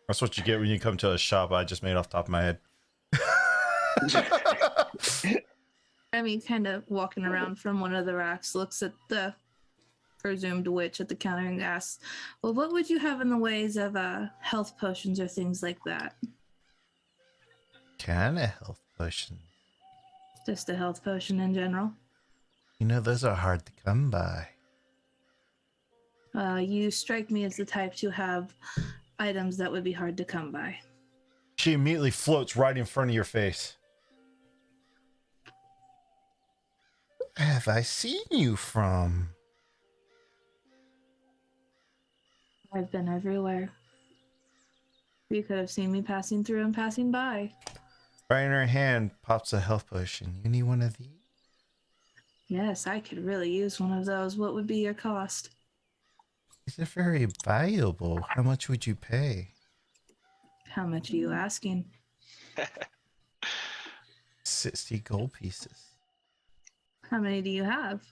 That's what you get when you come to a shop I just made off the top of my head. Remy kind of walking around from one of the racks looks at the presumed witch at the counter and asks, well, what would you have in the ways of health potions or things like that? Kind of health potion. Just a health potion in general. You know, those are hard to come by. You strike me as the type to have items that would be hard to come by. She immediately floats right in front of your face. Where have I seen you from? I've been everywhere. You could have seen me passing through and passing by. Right in her hand pops a health potion. You need one of these? Yes, I could really use one of those. What would be your cost? These are very valuable. How much would you pay? How much are you asking? 60 gold pieces. How many do you have?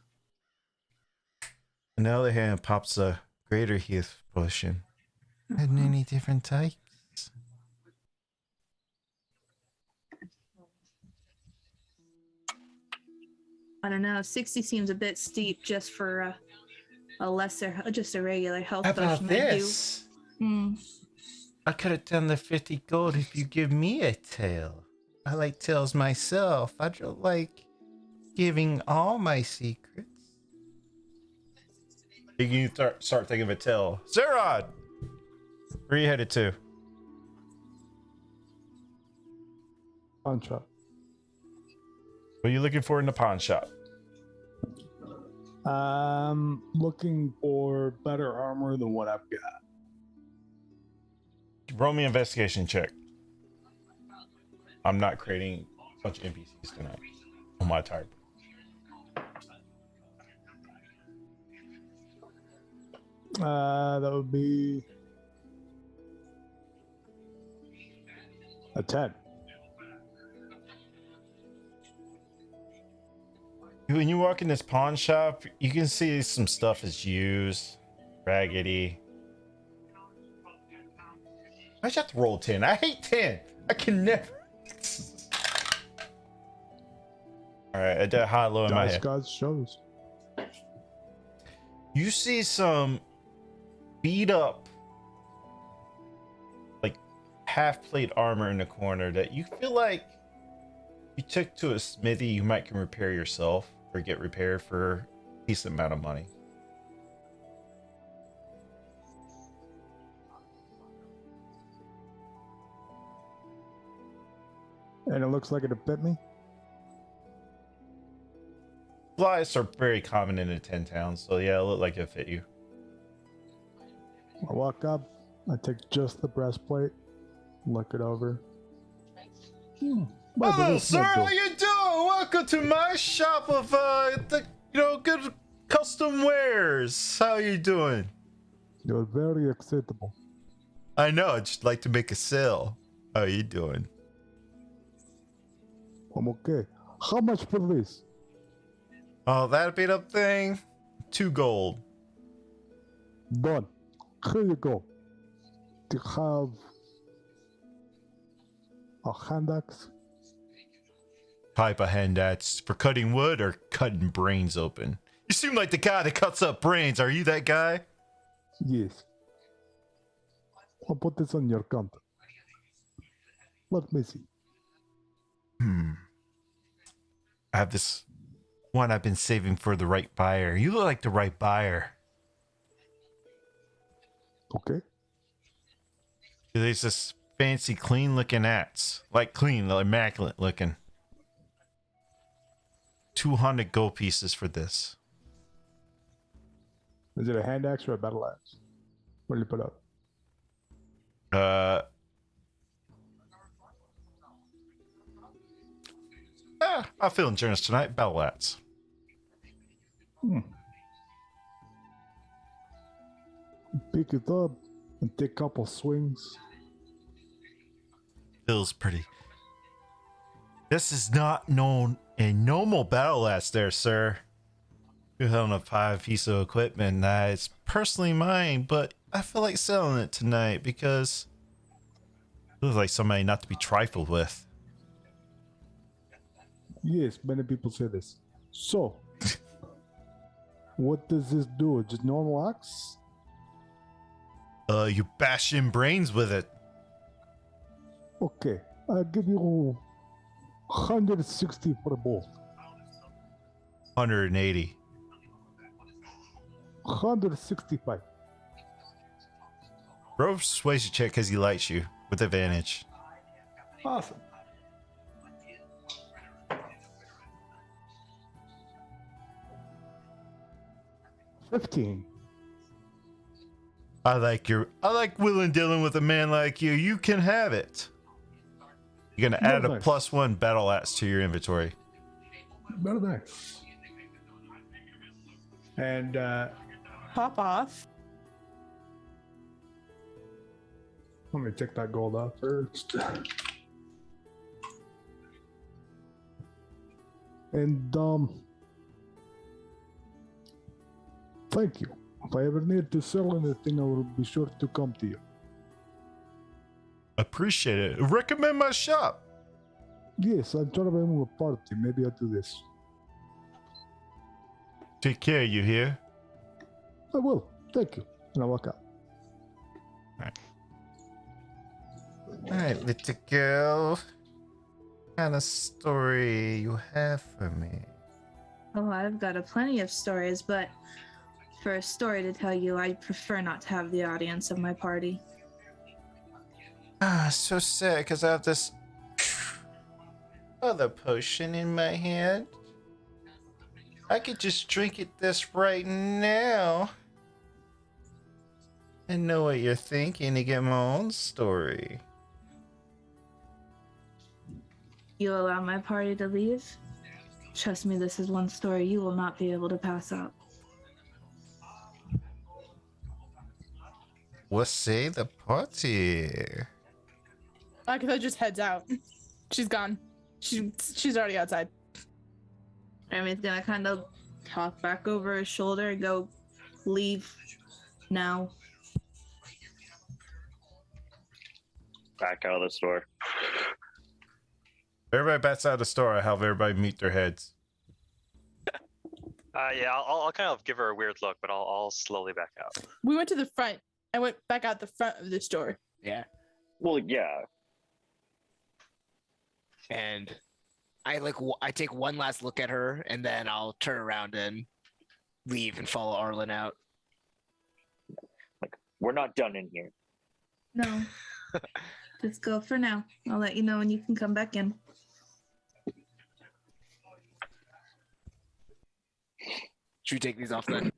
On the other hand pops a greater health potion. And any different types? I don't know. 60 seems a bit steep just for a lesser, just a regular health How potion. about this? I could have done the 50 gold if you give me a tail. I like tails myself. I don't like giving all my secrets. You can start thinking of a tail. Zerod! Where are you headed to? Pawn shop. What are you looking for in the pawn shop? Looking for better armor than what I've got. Roll me an investigation check. I'm not creating a bunch of NPCs tonight on my type. That would be a 10. When you walk in this pawn shop, you can see some stuff is used, raggedy. I just have to roll 10. I hate 10. I can never. All right, I did high low in my head. God shows. You see some beat up, like half plate armor in the corner that you feel like you took to a smithy, you might can repair yourself or get repaired for a decent amount of money. And it looks like it'll fit me. Flies are very common in the 10 towns, so yeah, it looked like it fit you. I walk up, I take just the breastplate, look it over. Hello, sir. How you doing? Welcome to my shop of good custom wares. How you doing? You're very acceptable. I know. I'd just like to make a sale. How you doing? I'm okay. How much for this? Oh, that beat up thing. 2 gold. Done. Here you go. To have a hand axe. Type of hand axe for cutting wood or cutting brains open. You seem like the guy that cuts up brains. Are you that guy? Yes. I'll put this on your counter. Let me see. I have this one I've been saving for the right buyer. You look like the right buyer. Okay. There's this fancy, clean looking axe. Like clean, like immaculate looking. 200 gold pieces for this. Is it a hand axe or a battle axe? What do you put up? I'm feeling generous tonight. Battle axe. Pick it up and take a couple swings. Feels pretty. This is not known a normal battle axe there, sir. You own a 5-piece of equipment that's personally mine, but I feel like selling it tonight because it looks like somebody not to be trifled with. Yes, many people say this. So, what does this do? Just normal axe? You bash in brains with it. Okay, I'll give you 160 for both. 180. 165. Roll persuasion check because he likes you with advantage. Awesome. $15. I like willing dealing with a man like you. You can have it. You're gonna add a nice. +1 battle axe to your inventory. Very nice. And Pop off. let me take that gold off first. And thank you. If I ever need to sell anything, I will be sure to come to you. Appreciate it. Recommend my shop. Yes, I'm trying to move a party. Maybe I'll do this. Take care, you hear? I will. Thank you. And I'll walk out. All right, little girl. What kind of story you have for me? Oh, I've got plenty of stories, but for a story to tell you, I prefer not to have the audience of my party. So sad because I have this other potion in my hand. I could just drink this right now. I know what you're thinking to get my own story. You allow my party to leave? Trust me, this is one story you will not be able to pass up. What say the party? Agatha just heads out. She's gone. She's already outside. Remy's gonna kind of talk back over his shoulder and go, leave now. Back out of the store. Everybody bats out of the store. I have everybody meet their heads. Yeah, I'll kind of give her a weird look, but I'll slowly back out. We went to the front. I went back out the front of the store. Yeah. Well, yeah. And I take one last look at her, and then I'll turn around and leave and follow Arlen out. Like, we're not done in here. No. Just go for now. I'll let you know when you can come back in. Should we take these off then?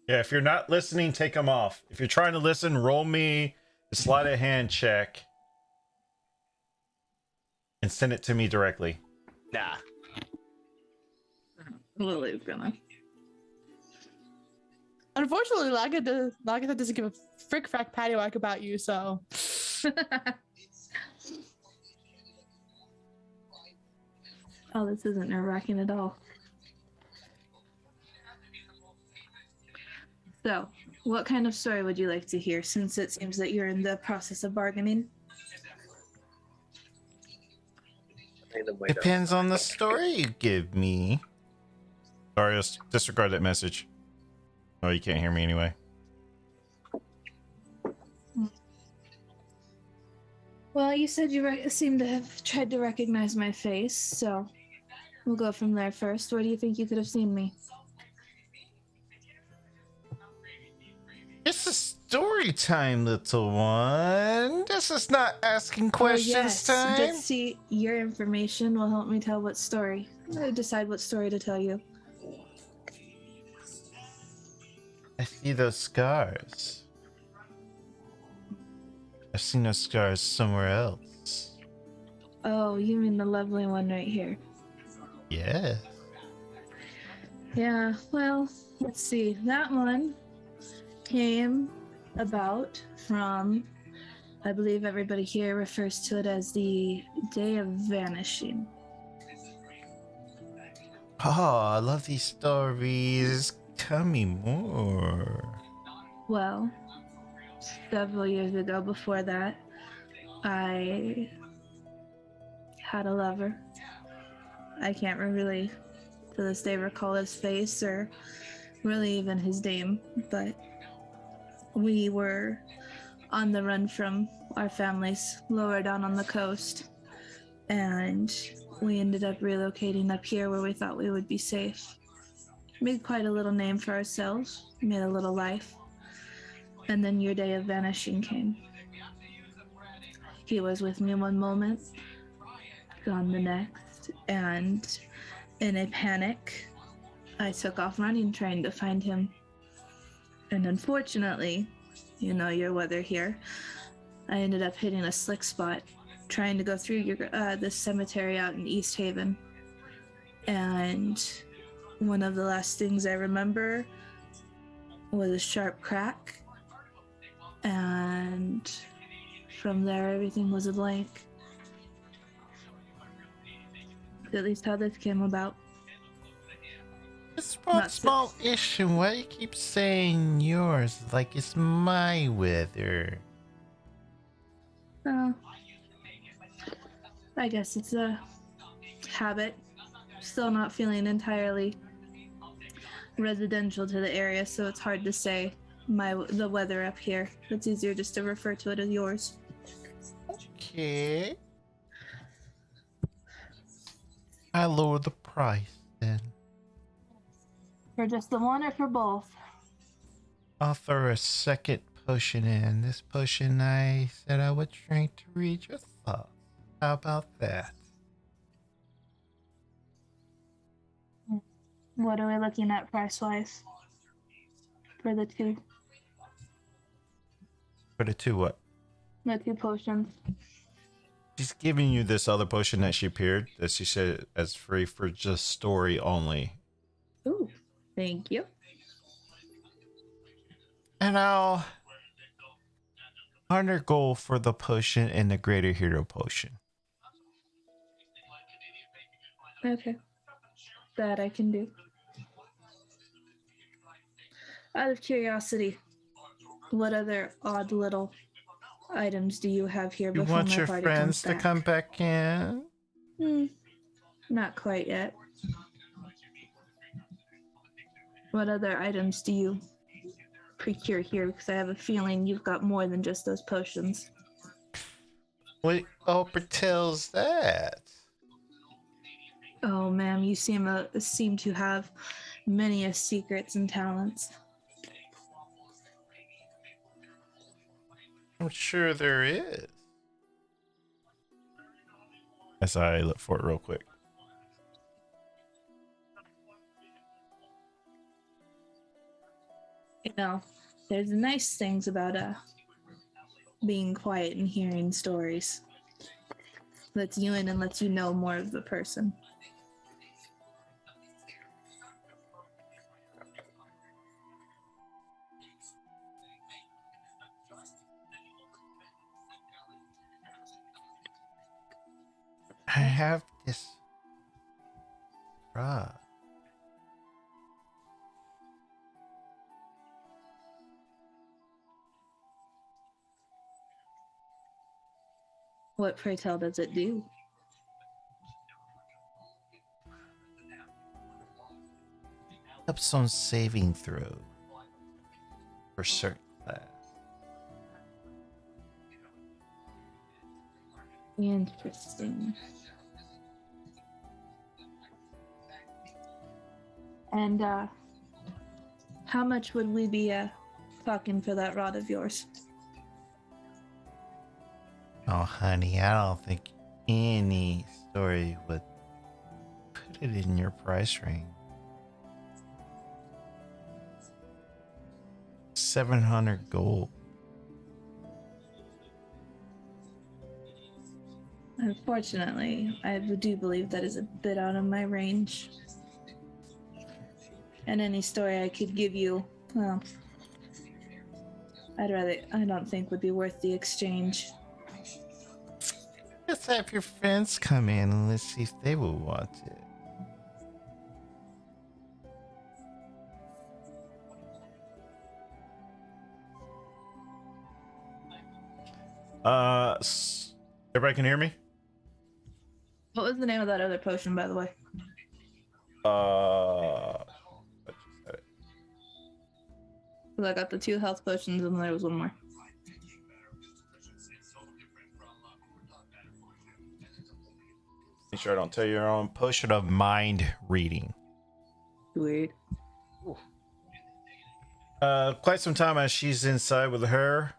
Yeah, if you're not listening, take them off. If you're trying to listen, roll me a sleight of hand check and send it to me directly. Nah. Lily's gonna. Unfortunately, Lagatha doesn't give a frick frack patty whack about you, so. Oh, this isn't nerve-wracking at all. So, what kind of story would you like to hear, since it seems that you're in the process of bargaining? Depends on the story you give me. Sorry, let's disregard that message. Oh, you can't hear me anyway. Well, you said you seem to have tried to recognize my face, so we'll go from there first. Where do you think you could have seen me? It's a story time, little one. This is not asking questions time. But see, your information will help me tell what story. Decide what story to tell you. I see those scars. I've seen those scars somewhere else. Oh, you mean the lovely one right here? Yeah. Yeah, well, let's see. That one came about from, I believe everybody here refers to it as the Day of Vanishing. Oh, I love these stories. Tell me more. Well, several years ago before that, I had a lover. I can't really, to this day, recall his face or really even his name, but we were on the run from our families lower down on the coast, and we ended up relocating up here where we thought we would be safe. Made quite a little name for ourselves, made a little life, and then your day of vanishing came. He was with me one moment, gone the next, and in a panic, I took off running trying to find him. And unfortunately, you know your weather here, I ended up hitting a slick spot trying to go through this cemetery out in East Haven. And one of the last things I remember was a sharp crack. And from there, everything was a blank. At least how this came about. It's one small issue. Why you keep saying yours like it's my weather? Oh, I guess it's a habit. Still not feeling entirely residential to the area, so it's hard to say the weather up here. It's easier just to refer to it as yours. Okay. I lower the price then. For just the one or for both? I'll throw a second potion in. This potion I said I would drink to read your thoughts. How about that? What are we looking at price-wise? For the two? For the two what? The two potions. She's giving you this other potion that she appeared that she said as free for just story only. Ooh, thank you. And I'll 100 gold for the potion and the greater hero potion. Okay. That I can do. Out of curiosity, what other odd little items do you have here You before want my your party friends comes to back? come back in? Not quite yet. What other items do you procure here? Because I have a feeling you've got more than just those potions. What Oprah tells that? Oh, ma'am, you seem to have many secrets and talents. I'm sure there is. As I look for it real quick. You know, there's nice things about being quiet and hearing stories. Lets you in and lets you know more of the person. I have this rod. What, pray tell, does it do? Helps on saving throw for certain class. Interesting. And how much would we be talking for that rod of yours? Oh, honey, I don't think any story would put it in your price range. 700 gold. Unfortunately, I do believe that is a bit out of my range. And any story I could give you, well, I don't think would be worth the exchange. Just have your friends come in and let's see if they will want it. Everybody can hear me? What was the name of that other potion, by the way? I just said it. Because I got the 2 health potions and there was one more. Make sure I don't tell you your own potion of mind reading. Sweet. Quite some time as she's inside with her,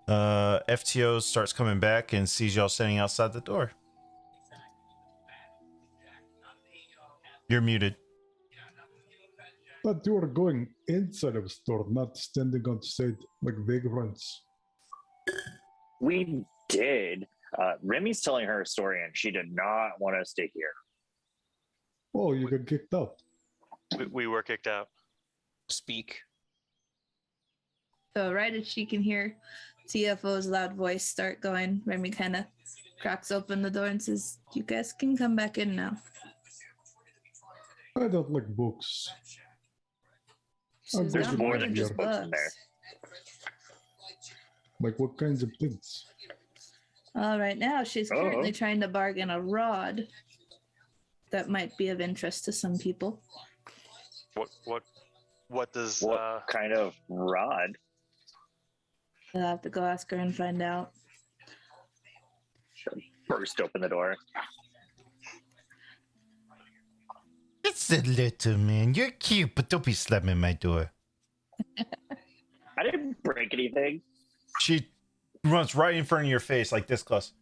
FTO starts coming back and sees y'all standing outside the door. You're muted. But you are going inside of a store, not standing outside like vagrants. We did. Remy's telling her story, and she did not want us to hear. Oh, you got kicked out. We were kicked out. Speak. So right as she can hear TFO's loud voice start going, Remy kind of cracks open the door and says, "You guys can come back in now." I don't like books. She's There's got more than just just books in there. Like what kinds of things? All right, now she's currently trying to bargain a rod that might be of interest to some people. What does What kind of rod? I'll have to go ask her and find out. Burst open the door. It's a little man. You're cute, but don't be slamming my door. I didn't break anything. She runs right in front of your face, like this close.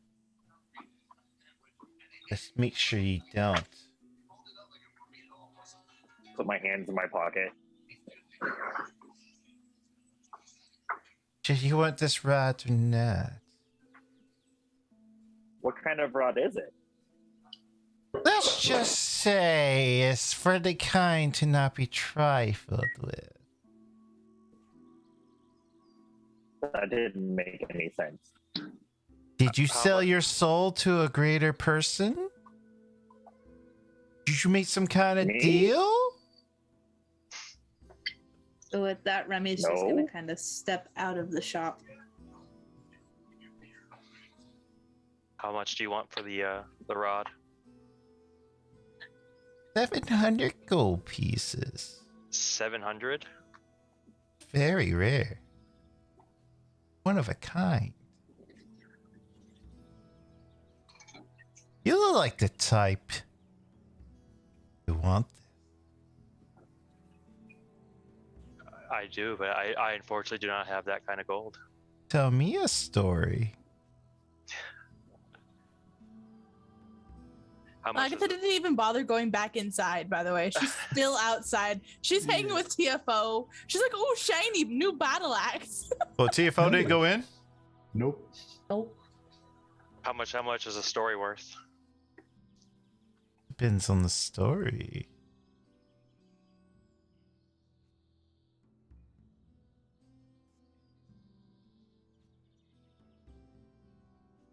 Let's make sure you don't. Put my hands in my pocket. Do you want this rod or not? What kind of rod is it? Let's just say it's for the kind to not be trifled with. That didn't make any sense. Did you sell your soul to a greater person? Did you make some kind of Me? deal? So with that, Remy's just going to kind of step out of the shop. how much do you want for the rod? 700 gold pieces. 700. Very rare. One of a kind. You look like the type you want this. I do, but I unfortunately do not have that kind of gold. Tell me a story. How much? Agatha didn't even bother going back inside, by the way. She's still outside. She's hanging with TFO. She's like, oh, shiny, new battle axe. Well, TFO didn't go in? Nope. Nope. How much is a story worth? Depends on the story.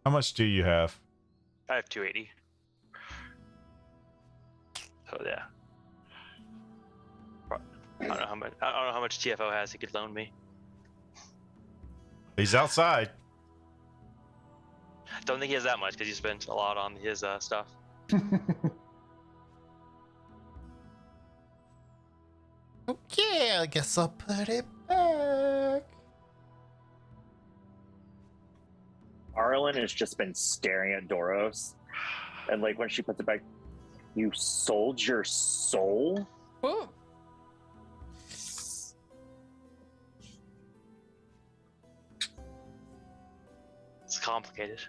How much do you have? I have 280. So yeah. I don't know how much. I don't know how much TFO has. He could loan me. He's outside. Don't think he has that much because he spent a lot on his stuff. Okay, I guess I'll put it back. Arlen has just been staring at Doros, and like when she puts it back, you sold your soul? Ooh. It's complicated.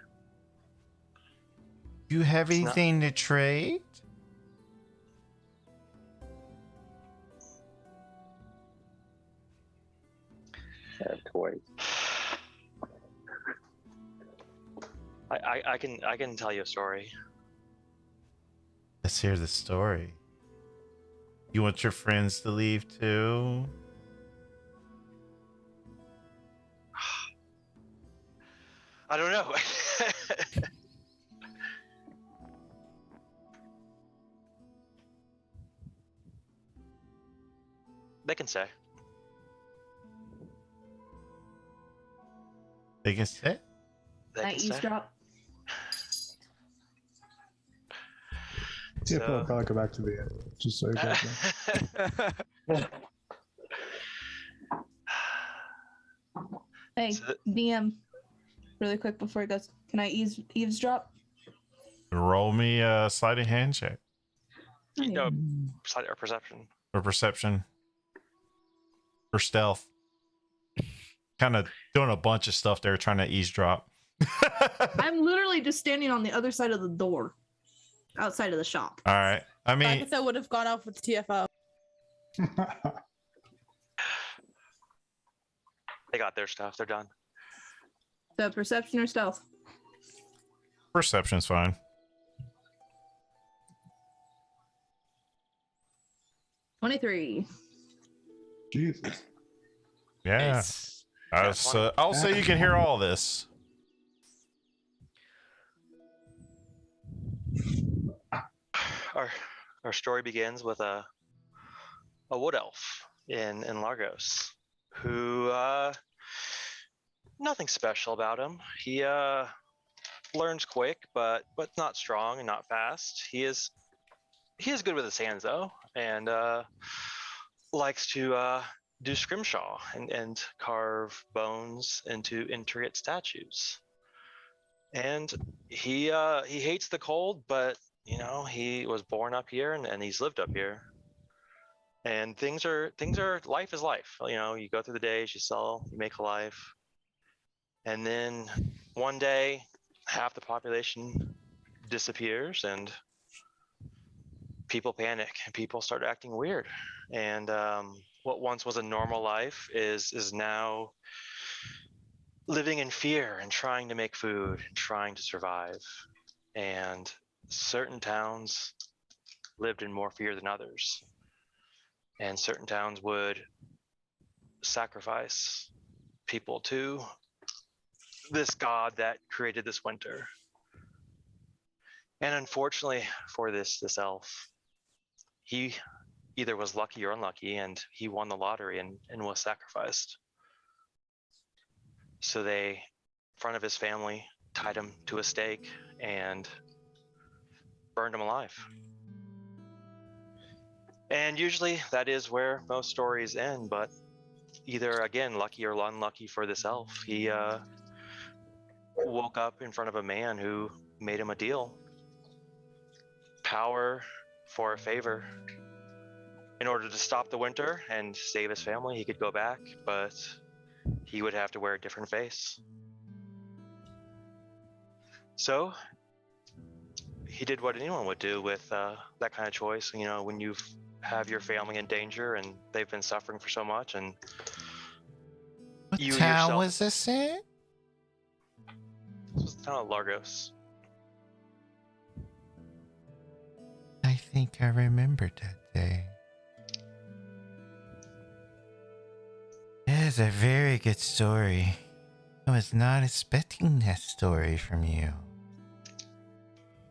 You have It's not- anything to trade? I have toys. I can tell you a story. Let's hear the story. You want your friends to leave too? I don't know. They can say. They can sit? They I can say. eavesdrop. TFO will probably come back to the end, just so you guys know. Hey, So- DM, really quick before it goes. Can I eavesdrop? Roll me a sleight of hand check No, sight or perception. or perception or stealth. Kind of doing a bunch of stuff there, trying to eavesdrop. I'm literally just standing on the other side of the door, outside of the shop. All right. I mean, Agatha would have gone off with TFO. They got their stuff. They're done. So perception or stealth? perception's fine. $23. Jesus. Yeah. Nice. That's funny. I'll say you can hear all this. Our story begins with a wood elf in Largos who nothing special about him. He learns quick, but not strong and not fast. He is good with his hands though, and likes to do scrimshaw and carve bones into intricate statues. And he hates the cold, but you know, he was born up here and he's lived up here. And things are life is life. You know, you go through the days, you sell, you make a life. And then one day half the population disappears and people panic and people start acting weird. And what once was a normal life is now living in fear and trying to make food and trying to survive. And certain towns lived in more fear than others. And certain towns would sacrifice people to this god that created this winter. And unfortunately for this elf, he either was lucky or unlucky, and he won the lottery and was sacrificed. So they, in front of his family, tied him to a stake and burned him alive. And usually that is where most stories end, but either, again, lucky or unlucky for this elf, he woke up in front of a man who made him a deal. Power for a favor. In order to stop the winter and save his family, he could go back, but he would have to wear a different face. So he did what anyone would do with that kind of choice. You know, when you have your family in danger and they've been suffering for so much, and What you town yourself- was this in? This was the town of Largos. I think I remembered that day. It is a very good story. I was not expecting that story from you.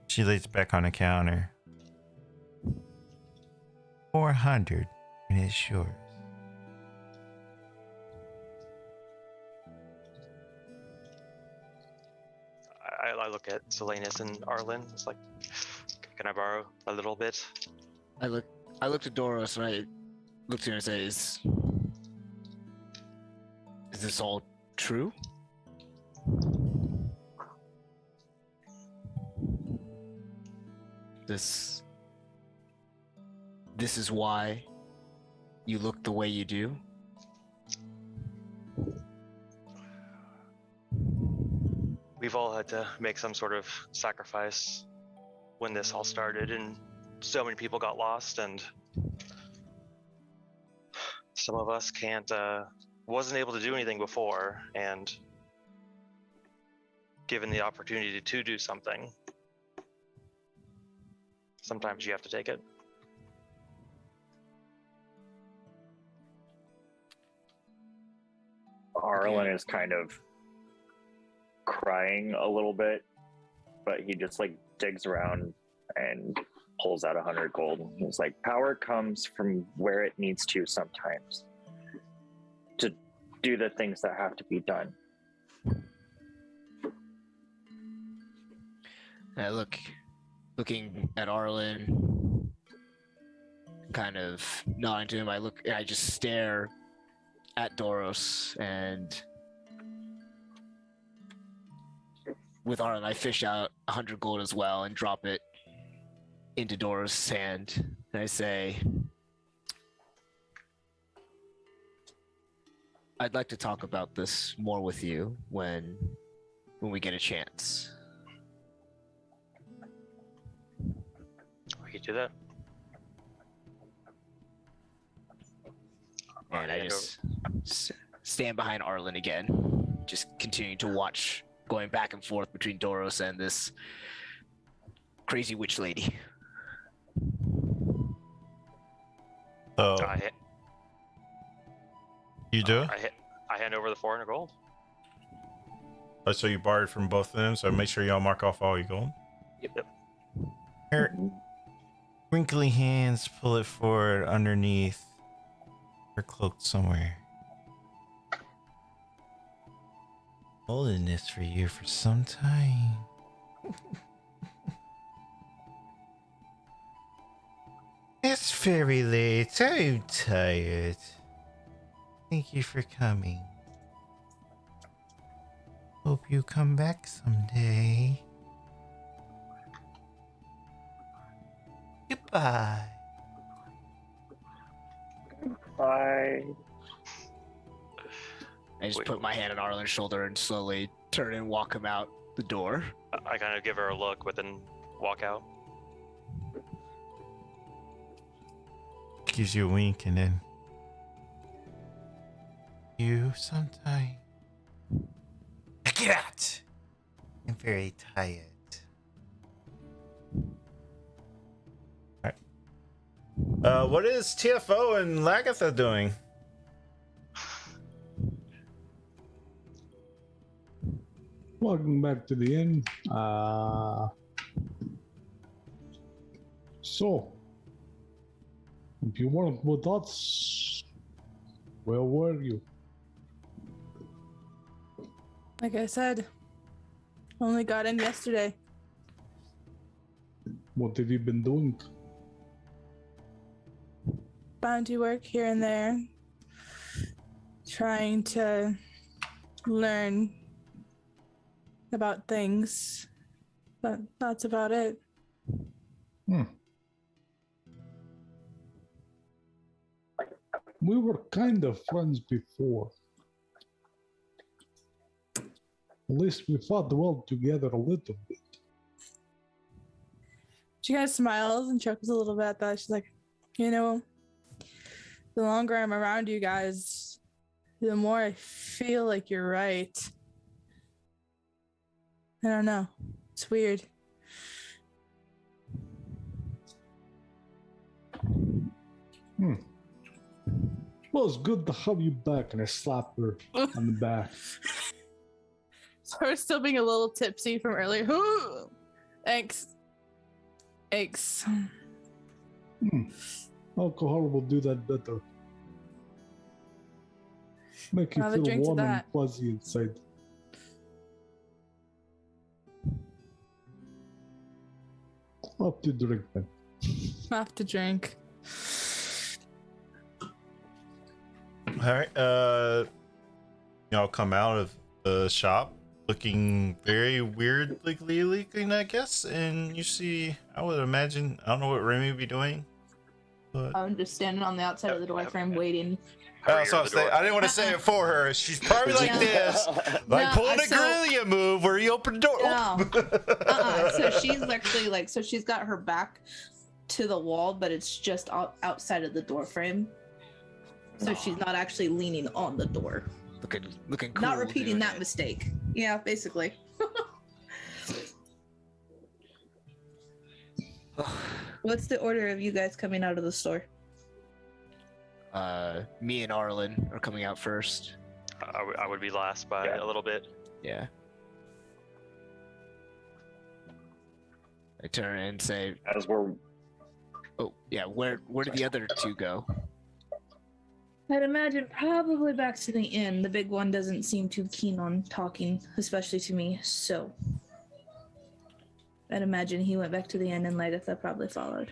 She lays back on the counter. 400, and it's yours. I I look at Solanus and Arlen. It's like, can I borrow a little bit? I looked at Doros and I looked at her and say, Is this all true? This is why you look the way you do? We've all had to make some sort of sacrifice when this all started, and so many people got lost, and some of us wasn't able to do anything before, and given the opportunity to do something, sometimes you have to take it. Arlen is kind of crying a little bit, but he just like digs around and pulls out 100 gold. He's like, power comes from where it needs to sometimes to do the things that have to be done. I looking at Arlen, kind of nodding to him. I just stare at Doros, and with Arlen, I fish out 100 gold as well and drop it into Doros' hand. And I say, I'd like to talk about this more with you when we get a chance. We could do that. And I just stand behind Arlen again, just continuing to watch, going back and forth between Doros and this crazy witch lady. Oh, you do? I hand over the 400 gold. Oh, so you borrowed from both of them, so make sure y'all mark off all your gold. Yep. Her wrinkly hands pull it forward underneath her cloak somewhere. Holding this for you for some time. It's very late. I'm tired. Thank you for coming. Hope you come back someday. Goodbye. Bye. I just put my hand on Arlen's shoulder and slowly turn and walk him out the door. I kind of give her a look, but then walk out. Gives you a wink and then you sometime. Get out. I'm very tired. Alright. What is TFO and Lagatha doing? Welcome back to the inn. So, if you weren't with us, where were you? Like I said, only got in yesterday. What have you been doing? Bounty work here and there. Trying to learn about things. But that's about it. We were kind of friends before. At least we fought well together a little bit. She kind of smiles and chuckles a little bit at that. She's like, you know, the longer I'm around you guys, the more I feel like you're right. I don't know. It's weird. Well, it's good to have you back, and I slap her on the back. So we're still being a little tipsy from earlier. Ooh, thanks. Thanks. Alcohol will do that better. Make you Have a feel drink to warm and that. fuzzy inside. Off to drink then. Have to drink. All right. Y'all come out of the shop looking very weirdly looking, I guess, and you see. I would imagine. I don't know what Remy would be doing, but I'm just standing on the outside of the door frame waiting. so I didn't want to say it for her. She's probably like this, like No, pulling a Grillia move where you open the door. No. So she's actually like, so she's got her back to the wall, but it's just outside of the door frame. So she's not actually leaning on the door. Looking cool. Not repeating doing that it. mistake. Yeah, basically. What's the order of you guys coming out of the store? Me and Arlen are coming out first. I would be last by a little bit. Yeah. I turn and say, As we're "Oh, yeah. Where did the other two go?" I'd imagine probably back to the inn. The big one doesn't seem too keen on talking, especially to me, so I'd imagine he went back to the inn and Lagatha probably followed.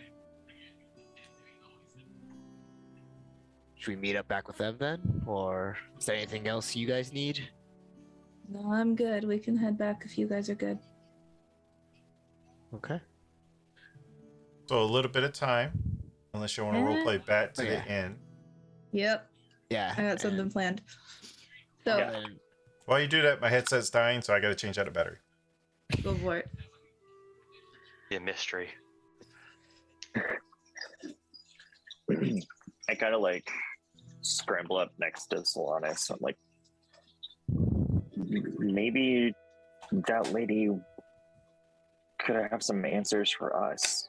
Should we meet up back with them then, or is there anything else you guys need? No, I'm good. We can head back if you guys are good. Okay. So a little bit of time, unless you want to roleplay back to the end. Yep, Yeah. I got something planned. So, And While you do that, my headset's dying, so I got to change out a battery. go for it. Be a mystery. I kind of like scramble up next to Solanas. I'm like, maybe that lady could have some answers for us.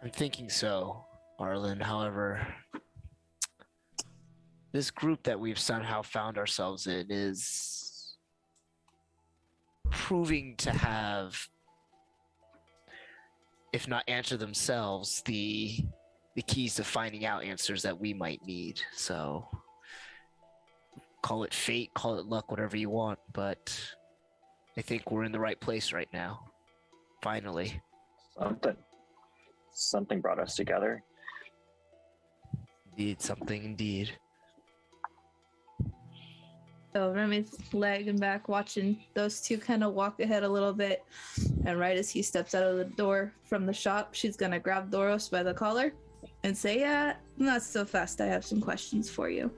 I'm thinking so, Arlen. However, this group that we've somehow found ourselves in is proving to have, if not answer themselves, the keys to finding out answers that we might need. So call it fate, call it luck, whatever you want, but I think we're in the right place right now. Finally. Something brought us together. Indeed, something indeed. So Remy's lagging back, watching those two kind of walk ahead a little bit. And right as he steps out of the door from the shop, she's going to grab Doros by the collar and say, "Yeah, not so fast. I have some questions for you."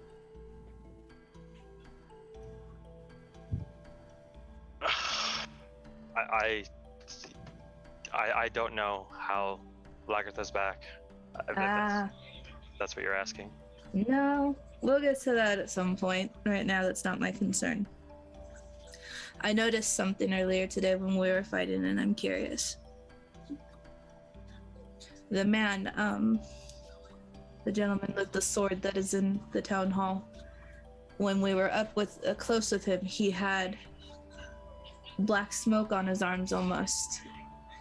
I don't know how Lagartha's back. That's what you're asking. No, we'll get to that at some point. Right now, that's not my concern. I noticed something earlier today when we were fighting, and I'm curious. The man, the gentleman with the sword that is in the town hall, when we were up close with him, he had black smoke on his arms almost.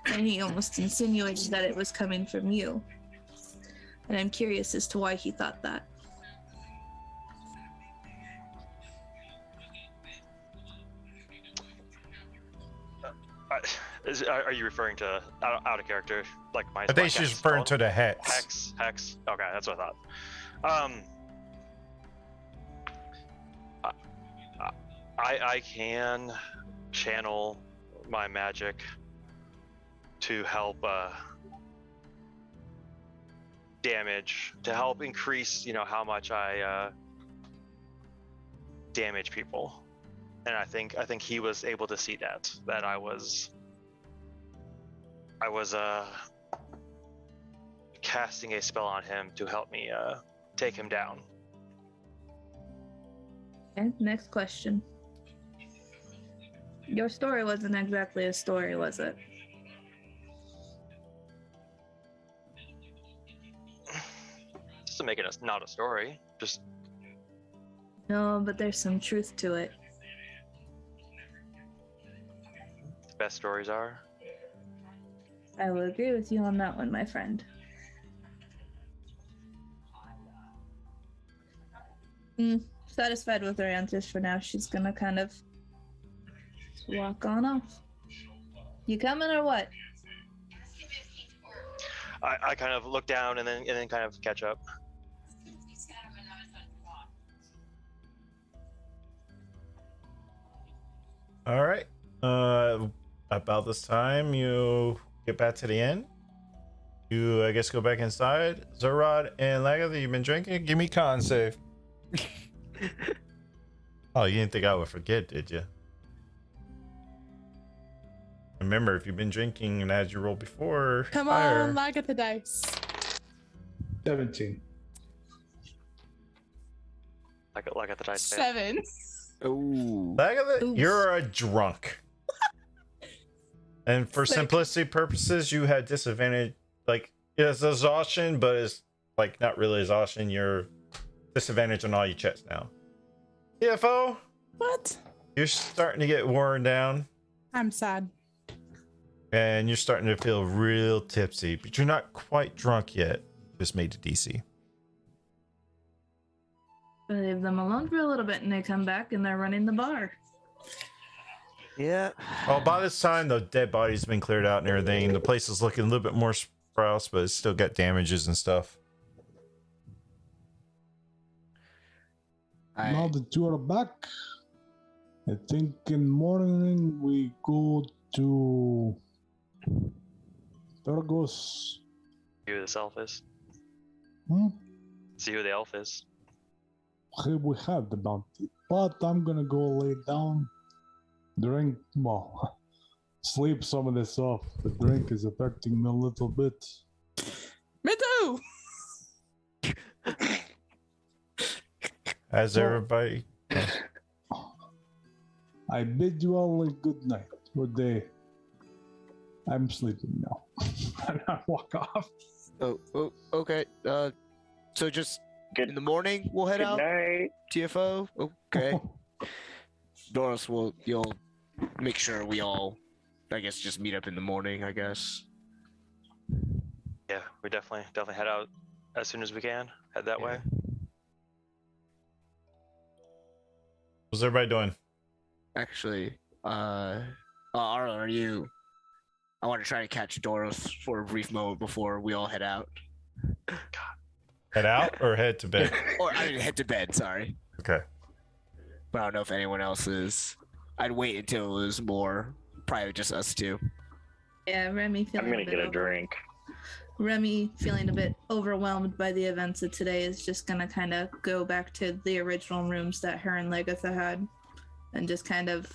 And he almost insinuated that it was coming from you. And I'm curious as to why he thought that. Are you referring to out of character, like my? I think she's referring to the hex. Hex. Okay, that's what I thought. I can channel my magic to help damage, to help increase, how much I damage people. And I think he was able to see that I was casting a spell on him to help me take him down. And next question. Your story wasn't exactly a story, was it? Just to make it not a story, just No, but there's some truth to it. the best stories are. I will agree with you on that one, my friend. Satisfied with her answers for now, she's gonna kind of walk on off. You coming or what? I kind of look down and then kind of catch up. All right. About this time, you get back to the inn. You, I guess, go back inside. Zorod and Lagatha, you've been drinking? Give me con save. Oh, you didn't think I would forget, did you? Remember, if you've been drinking and as you rolled before, Come higher. on, Lagatha dice. 17. Like at the dice. 7. Ooh. Lagatha, Oof. you're a drunk. And for Sick. simplicity purposes, you had disadvantage. Like, it's exhaustion, but it's like not really exhaustion. You're disadvantage on all your checks now. TFO, What? you're starting to get worn down. I'm sad. And you're starting to feel real tipsy, but you're not quite drunk yet. Just made the DC. Leave them alone for a little bit and they come back and they're running the bar. Yeah. Well, by this time, the dead body's been cleared out and everything. The place is looking a little bit more sprouse, but it's still got damages and stuff. Now that you are back, I think in morning we go to Burgos. See who this elf is. Hmm? See who the elf is. Here we have the bounty, but I'm gonna go lay down, drink, well, sleep some of this off. The drink is affecting me a little bit. Me too. As everybody. I bid you all a good night. Good day. I'm sleeping now. And I walk off. Oh, okay. So just Good, in the morning we'll head good out. night. TFO. Okay. Doris you'll make sure we all, I guess, just meet up in the morning. I guess. Yeah, we definitely head out as soon as we can. Head that way. What's everybody doing? Actually, Arlo, are you? I want to try to catch Doris for a brief moment before we all head out. Head out or head to bed? Or I mean, head to bed. Sorry, Okay. but I don't know if anyone else is. I'd wait until it was more probably just us two. Yeah, Remy feeling I'm gonna a bit get a drink. Remy feeling a bit overwhelmed by the events of today is just gonna kind of go back to the original rooms that her and Lagatha had and just kind of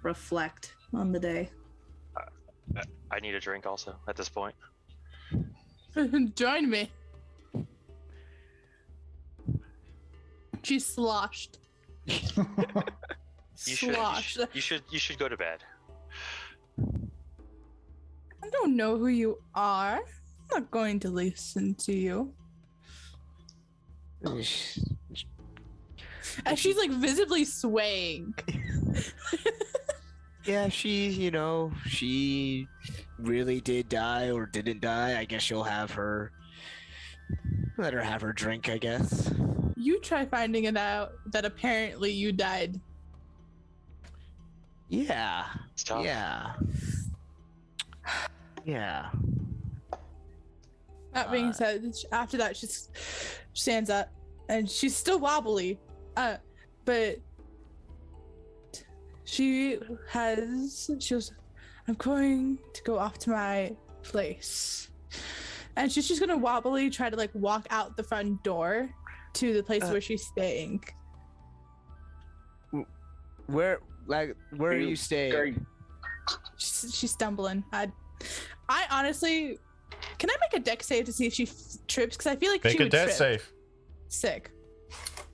reflect on the day. I need a drink also at this point. Join me. She's sloshed. You Sloshed. should go to bed. I don't know who you are. I'm not going to listen to you. And she's like visibly swaying. Yeah, she really did die or didn't die. I guess you'll have her. Let her have her drink, I guess. You try finding it out that apparently you died. Yeah. It's tough. Yeah. Yeah. That being said, after that, she stands up and she's still wobbly. But she goes, I'm going to go off to my place. And she's just gonna wobbly try to like walk out the front door to the place where she's staying. Where are you staying? She's stumbling. I honestly, can I make a deck save to see if she trips? Because I feel like Make she a would death trip. save. Sick.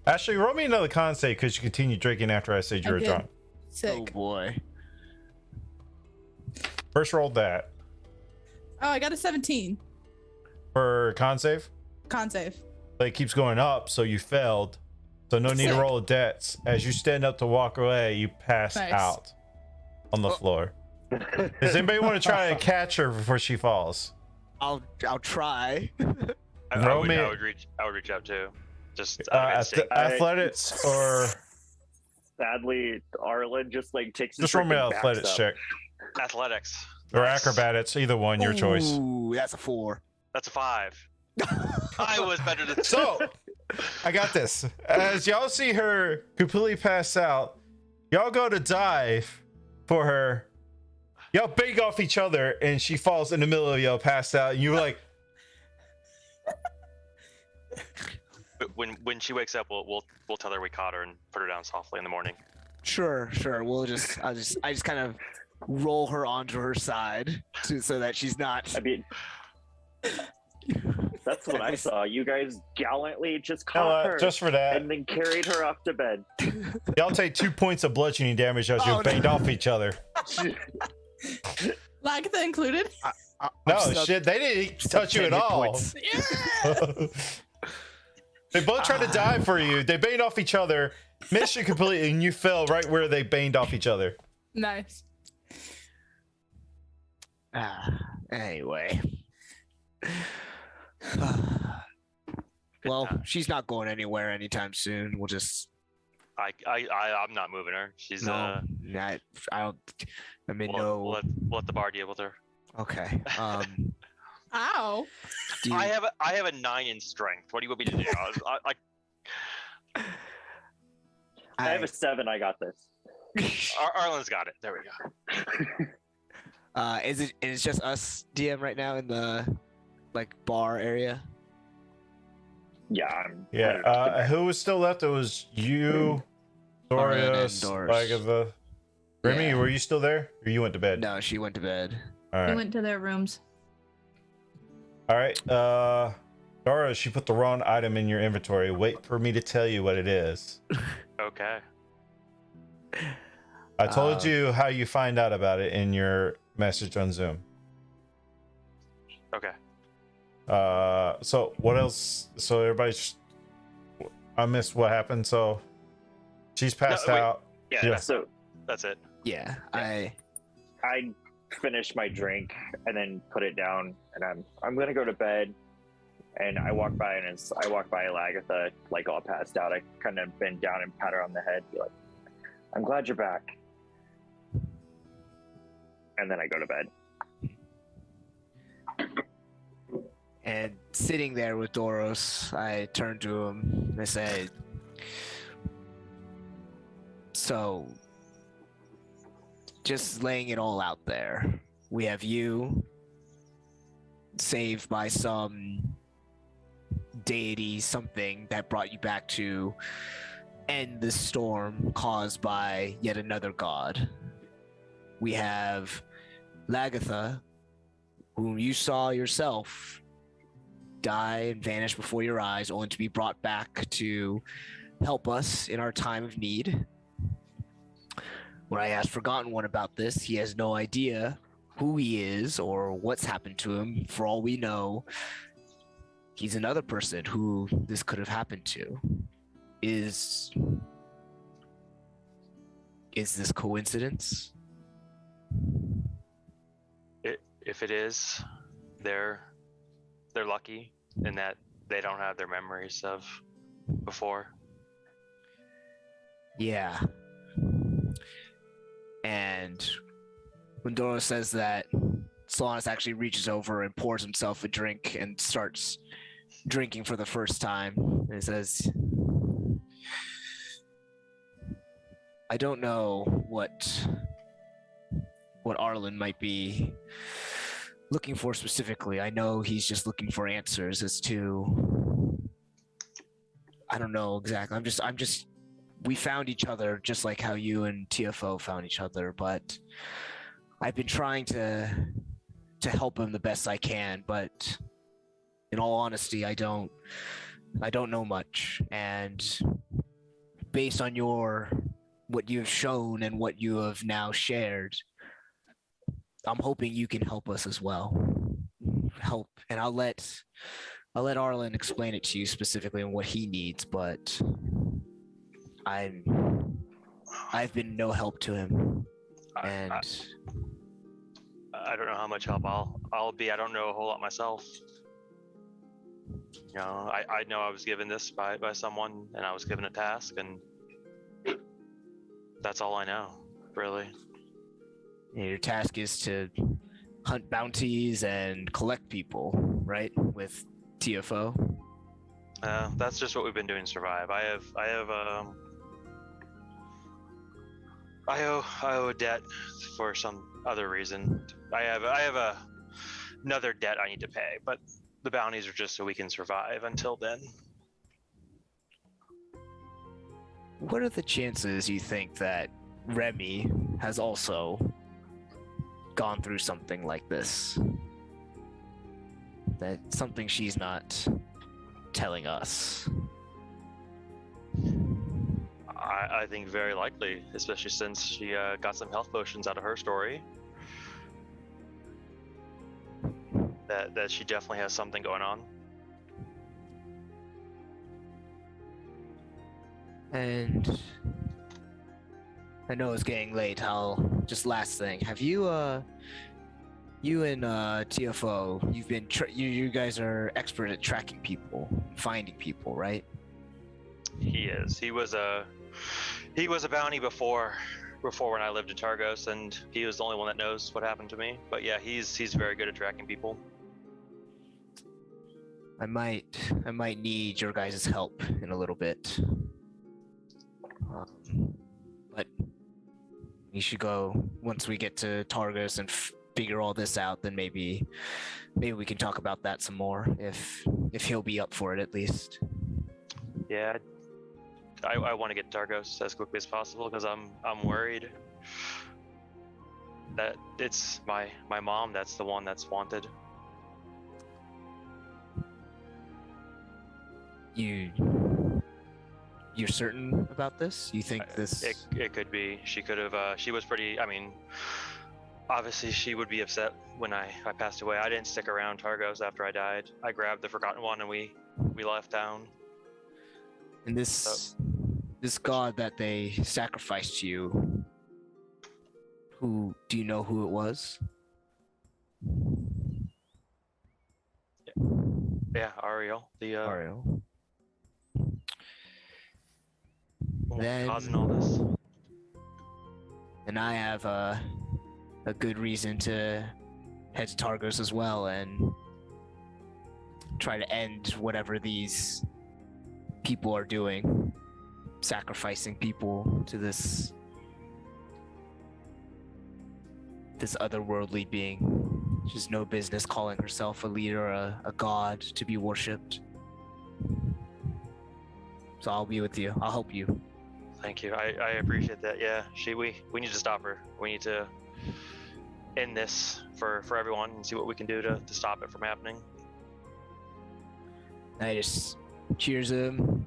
Actually, roll me another con save because you continue drinking after I said you were did. drunk. Sick. Oh boy. First roll that. Oh, I got a 17. For con save? Con save. But it keeps going up, so you failed. So no need to Sick. roll a debt. As you stand up to walk away, you pass Nice. out on the floor. Does anybody want to try to catch her before she falls? I'll try. I Roll would, me- I would reach out too. Just out of instinct. Athletics or Sadly, Arlen just like takes. his just roll me freaking an athletics backs up. check Athletics. or Nice. acrobatics, either one, your choice. Ooh, that's a 4. That's a 5. I was better than So, I got this. As y'all see her completely pass out, y'all go to dive for her. Y'all bang off each other, and she falls in the middle of y'all, passed out. And you're like, when she wakes up, we'll tell her we caught her and put her down softly in the morning. Sure. I just kind of roll her onto her side so that she's not. I mean, that's what I saw. You guys gallantly just "No, caught her just for that, and then carried her off to bed. y'all take 2 points of bludgeoning damage as you banged off each other." Lagatha included. No, shit, they didn't touch you at all. Yeah. They both tried to dive for you. They banged off each other, missed you completely, and you fell right where they banged off each other. Nice. Anyway. Well, she's not going anywhere anytime soon. We'll just. I'm not moving her. She's I don't. I mean, we'll let the bar deal with her. Okay. Ow. I have a 9 in strength. What do you want me to do? I have a 7. I got this. Arlen's got it. There we go. It's just us DM right now in the bar area? Yeah. Who was still left? It was you, Dorius, Agatha. Remy, were you still there? Or you went to bed? No, she went to bed. All right. We went to their rooms. All right. Dorius, you put the wrong item in your inventory. Wait for me to tell you what it is. Okay. I told you how you find out about it in your message on Zoom. Okay. So what else? So everybody's. I missed what happened. So she's passed out. Yeah. So that's it. Yeah. I finished my drink and then put it down, and I'm gonna go to bed. And I walk by, and as I walk by Lagatha, all passed out, I kind of bend down and pat her on the head, be like, "I'm glad you're back." And then I go to bed. And sitting there with Doros, I turn to him and I say, "So, just laying it all out there. We have you saved by some deity, something that brought you back to end the storm caused by yet another god. We have Lagatha, whom you saw yourself die and vanish before your eyes, only to be brought back to help us in our time of need. When I asked Forgotten One about this, he has no idea who he is or what's happened to him. For all we know, he's another person who this could have happened to. Is this coincidence?" If it is, they're lucky in that they don't have their memories of before. Yeah. And when Doro says that, Solanas actually reaches over and pours himself a drink and starts drinking for the first time. And says, "I don't know what Arlen might be looking for specifically. I know he's just looking for answers as to, I don't know exactly. I'm just we found each other just like how you and TFO found each other, but I've been trying to help him the best I can, but in all honesty, I don't know much. And based on what you've shown and what you have now shared, I'm hoping you can help us as well. And I'll let Arlen explain it to you specifically on what he needs, but I've been no help to him, and I don't know how much help I'll be. I don't know a whole lot myself. You know, I know I was given this by someone, and I was given a task, and that's all I know, really. your task is to hunt bounties and collect people, right? With TFO. That's just what we've been doing to survive. I owe a debt for some other reason. I have another debt I need to pay, but the bounties are just so we can survive until then. What are the chances you think that Remy has also gone through something like this? That something she's not telling us? I think very likely, especially since she got some health potions out of her story. That she definitely has something going on. And I know it's getting late. Just last thing. Have you you and TFO, you've been you guys are expert at tracking people, finding people, right? He is. He was a bounty before when I lived in Targos, and he was the only one that knows what happened to me. But yeah, he's very good at tracking people. I might need your guys' help in a little bit. But we should go once we get to Targos and figure all this out. Then maybe we can talk about that some more if he'll be up for it at least. Yeah, I want to get to Targos as quickly as possible because I'm worried that it's my mom that's the one that's wanted. You're certain about this? You think this? It could be. She could have. She was pretty. I mean, obviously she would be upset when I passed away. I didn't stick around Targos after I died. I grabbed the Forgotten One and we left town. And this god that they sacrificed to you, do you know who it was? Yeah, Ariel. Ariel. Then, causing all this. And I have a good reason to head to Targos as well and try to end whatever these people are doing, sacrificing people to this otherworldly being. She's no business calling herself a leader, a god to be worshipped. So I'll be with you. I'll help you. Thank you. I appreciate that. Yeah, we need to stop her. We need to end this for everyone and see what we can do to stop it from happening. I just cheers him,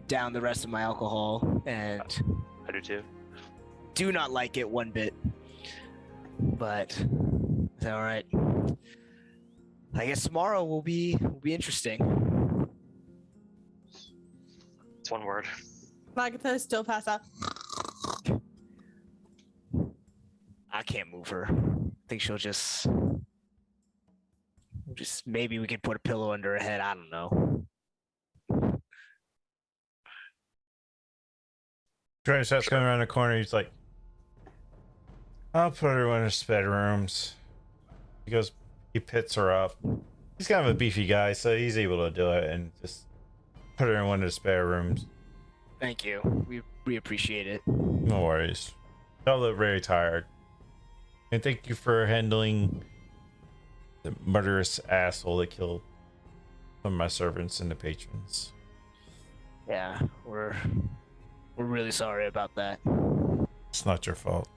down the rest of my alcohol, and I do too. Do not like it one bit, but it's all right. I guess tomorrow will be interesting. It's one word. Lagatha is still passed out. I can't move her. I think she'll just maybe we can put a pillow under her head. I don't know. Trying to start coming around the corner. He's like, I'll put her in his bedrooms. He pits her up. He's kind of a beefy guy, so he's able to do it and just put her in one of the spare rooms. Thank you. We appreciate it. No worries. Y'all look very tired. And thank you for handling the murderous asshole that killed some of my servants and the patrons. Yeah, we're really sorry about that. It's not your fault.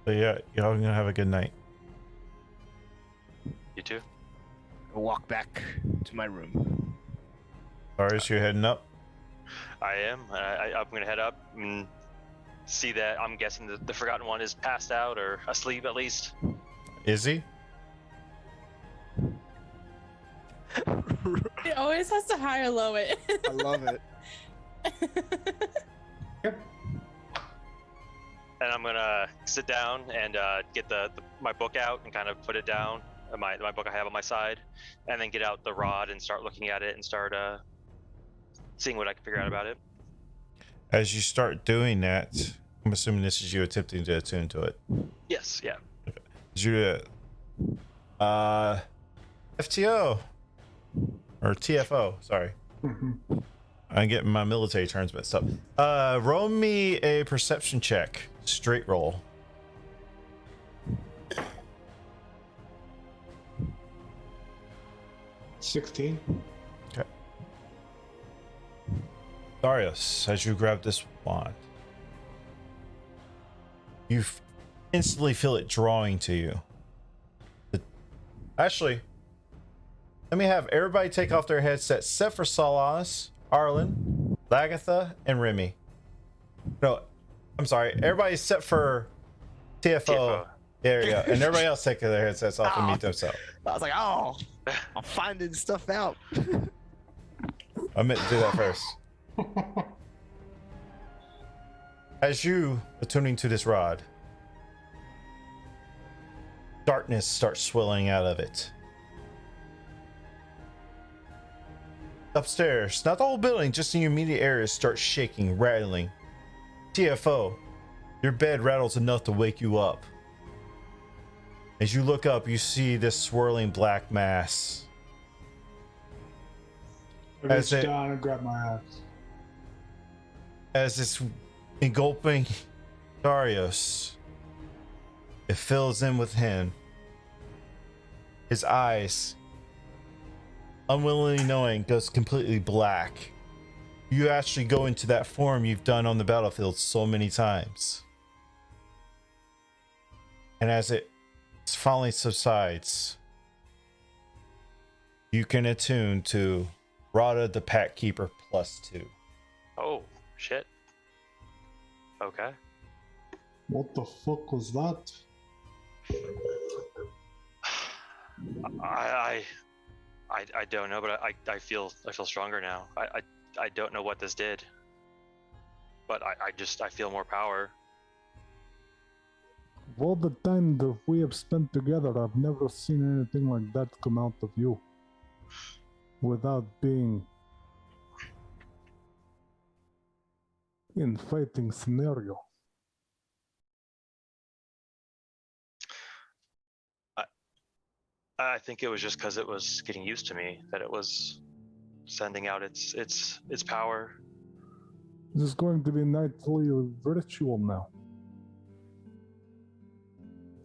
But yeah, y'all gonna have a good night. You too. I'll walk back to my room. Darius, you heading up? I am. I'm gonna head up and see that. I'm guessing the Forgotten One is passed out or asleep at least. Is he? He always has to high or low it. I love it. Yep. And I'm gonna sit down and get my book out and kind of put it down, my book I have on my side, and then get out the rod and start looking at it and start seeing what I can figure out about it. As you start doing that, I'm assuming this is you attempting to attune to it. Yes, yeah. Okay. Juliet. FTO or TFO. Sorry, I'm getting my military terms mixed up. Roll me a perception check. Straight roll. $16. Okay. Darius, as you grab this wand, you instantly feel it drawing to you. Actually, let me have everybody take off their headsets except for Solanas, Arlen, Lagatha, and Remy. No, I'm sorry. Everybody except for TFO. There you go. And everybody else take their headsets off and mute themselves. I was like, oh, I'm finding stuff out. I meant to do that first. As you attuning to this rod, darkness starts swelling out of it. Upstairs, not the whole building, just in your immediate area, starts shaking, rattling. TFO, your bed rattles enough to wake you up. As you look up, you see this swirling black mass. I reach down and grab my axe. As it's engulfing Darius, it fills in with him. His eyes, unwillingly knowing, goes completely black. You actually go into that form you've done on the battlefield so many times. And as it finally subsides, you can attune to Rada the Pack Keeper +2. Oh, shit. Okay. What the fuck was that? I don't know, but I feel stronger now. I don't know what this did, but I feel more power. Of all the time that we have spent together, I've never seen anything like that come out of you. Without being in fighting scenario. I think it was just because it was getting used to me, that it was sending out its power. This is going to be nightly ritual now.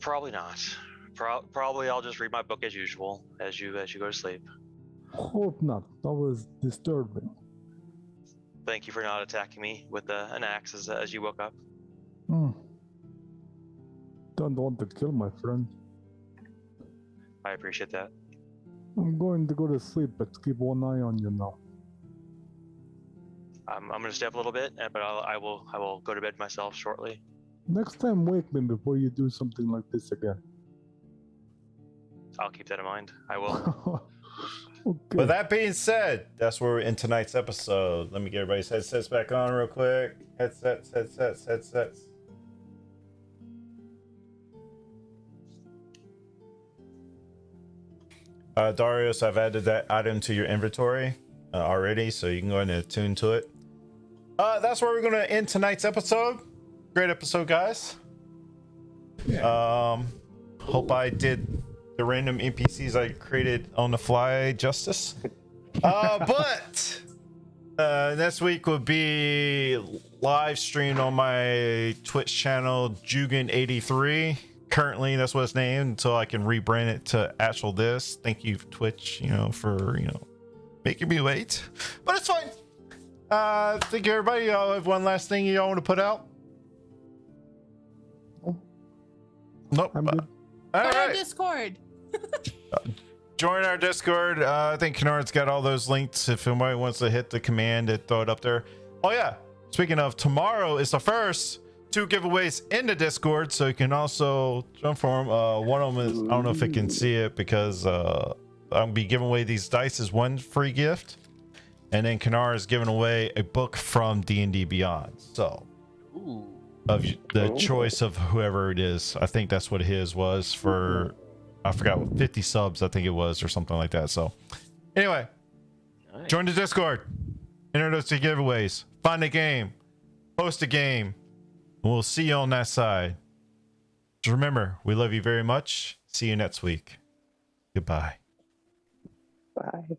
Probably not. Probably I'll just read my book as usual as you go to sleep. Hope not. That was disturbing. Thank you for not attacking me with an axe as you woke up. Don't want to kill my friend. I appreciate that. I'm going to go to sleep, but keep one eye on you now. I'm gonna stay up a little bit, but I will go to bed myself shortly. Next time, wake me before you do something like this again. I'll keep that in mind. I will. Okay. With that being said, that's where we're in tonight's episode. Let me get everybody's headsets back on real quick. Headsets. Darius, I've added that item to your inventory already, so you can go ahead and attune to it. That's where we're going to end tonight's episode. Great episode, guys. Yeah. Hope I did the random NPCs I created on the fly justice. But next week will be live streamed on my Twitch channel, Jugan83. Currently, that's what it's named until I can rebrand it to actual this. Thank you, Twitch, for making me wait. But it's fine. Thank you, everybody. Y'all have one last thing y'all want to put out? Nope. I'm good. All Join our right. Discord. Join our Discord. I think Kennard's got all those links if anybody wants to hit the command and throw it up there. Oh, yeah. Speaking of, tomorrow is the first 2 giveaways in the Discord, so you can also jump for them. One of them is, I don't know if it can see it because I'll be giving away these dice as one free gift. And then Kennard is giving away a book from D&D Beyond. So, of the choice of whoever it is. I think that's what his was for, I forgot, 50 subs, I think it was, or something like that. So, anyway, join the Discord. Enter those 2 giveaways. Find a game. Post a game. And we'll see you on that side. Just remember, we love you very much. See you next week. Goodbye. Bye.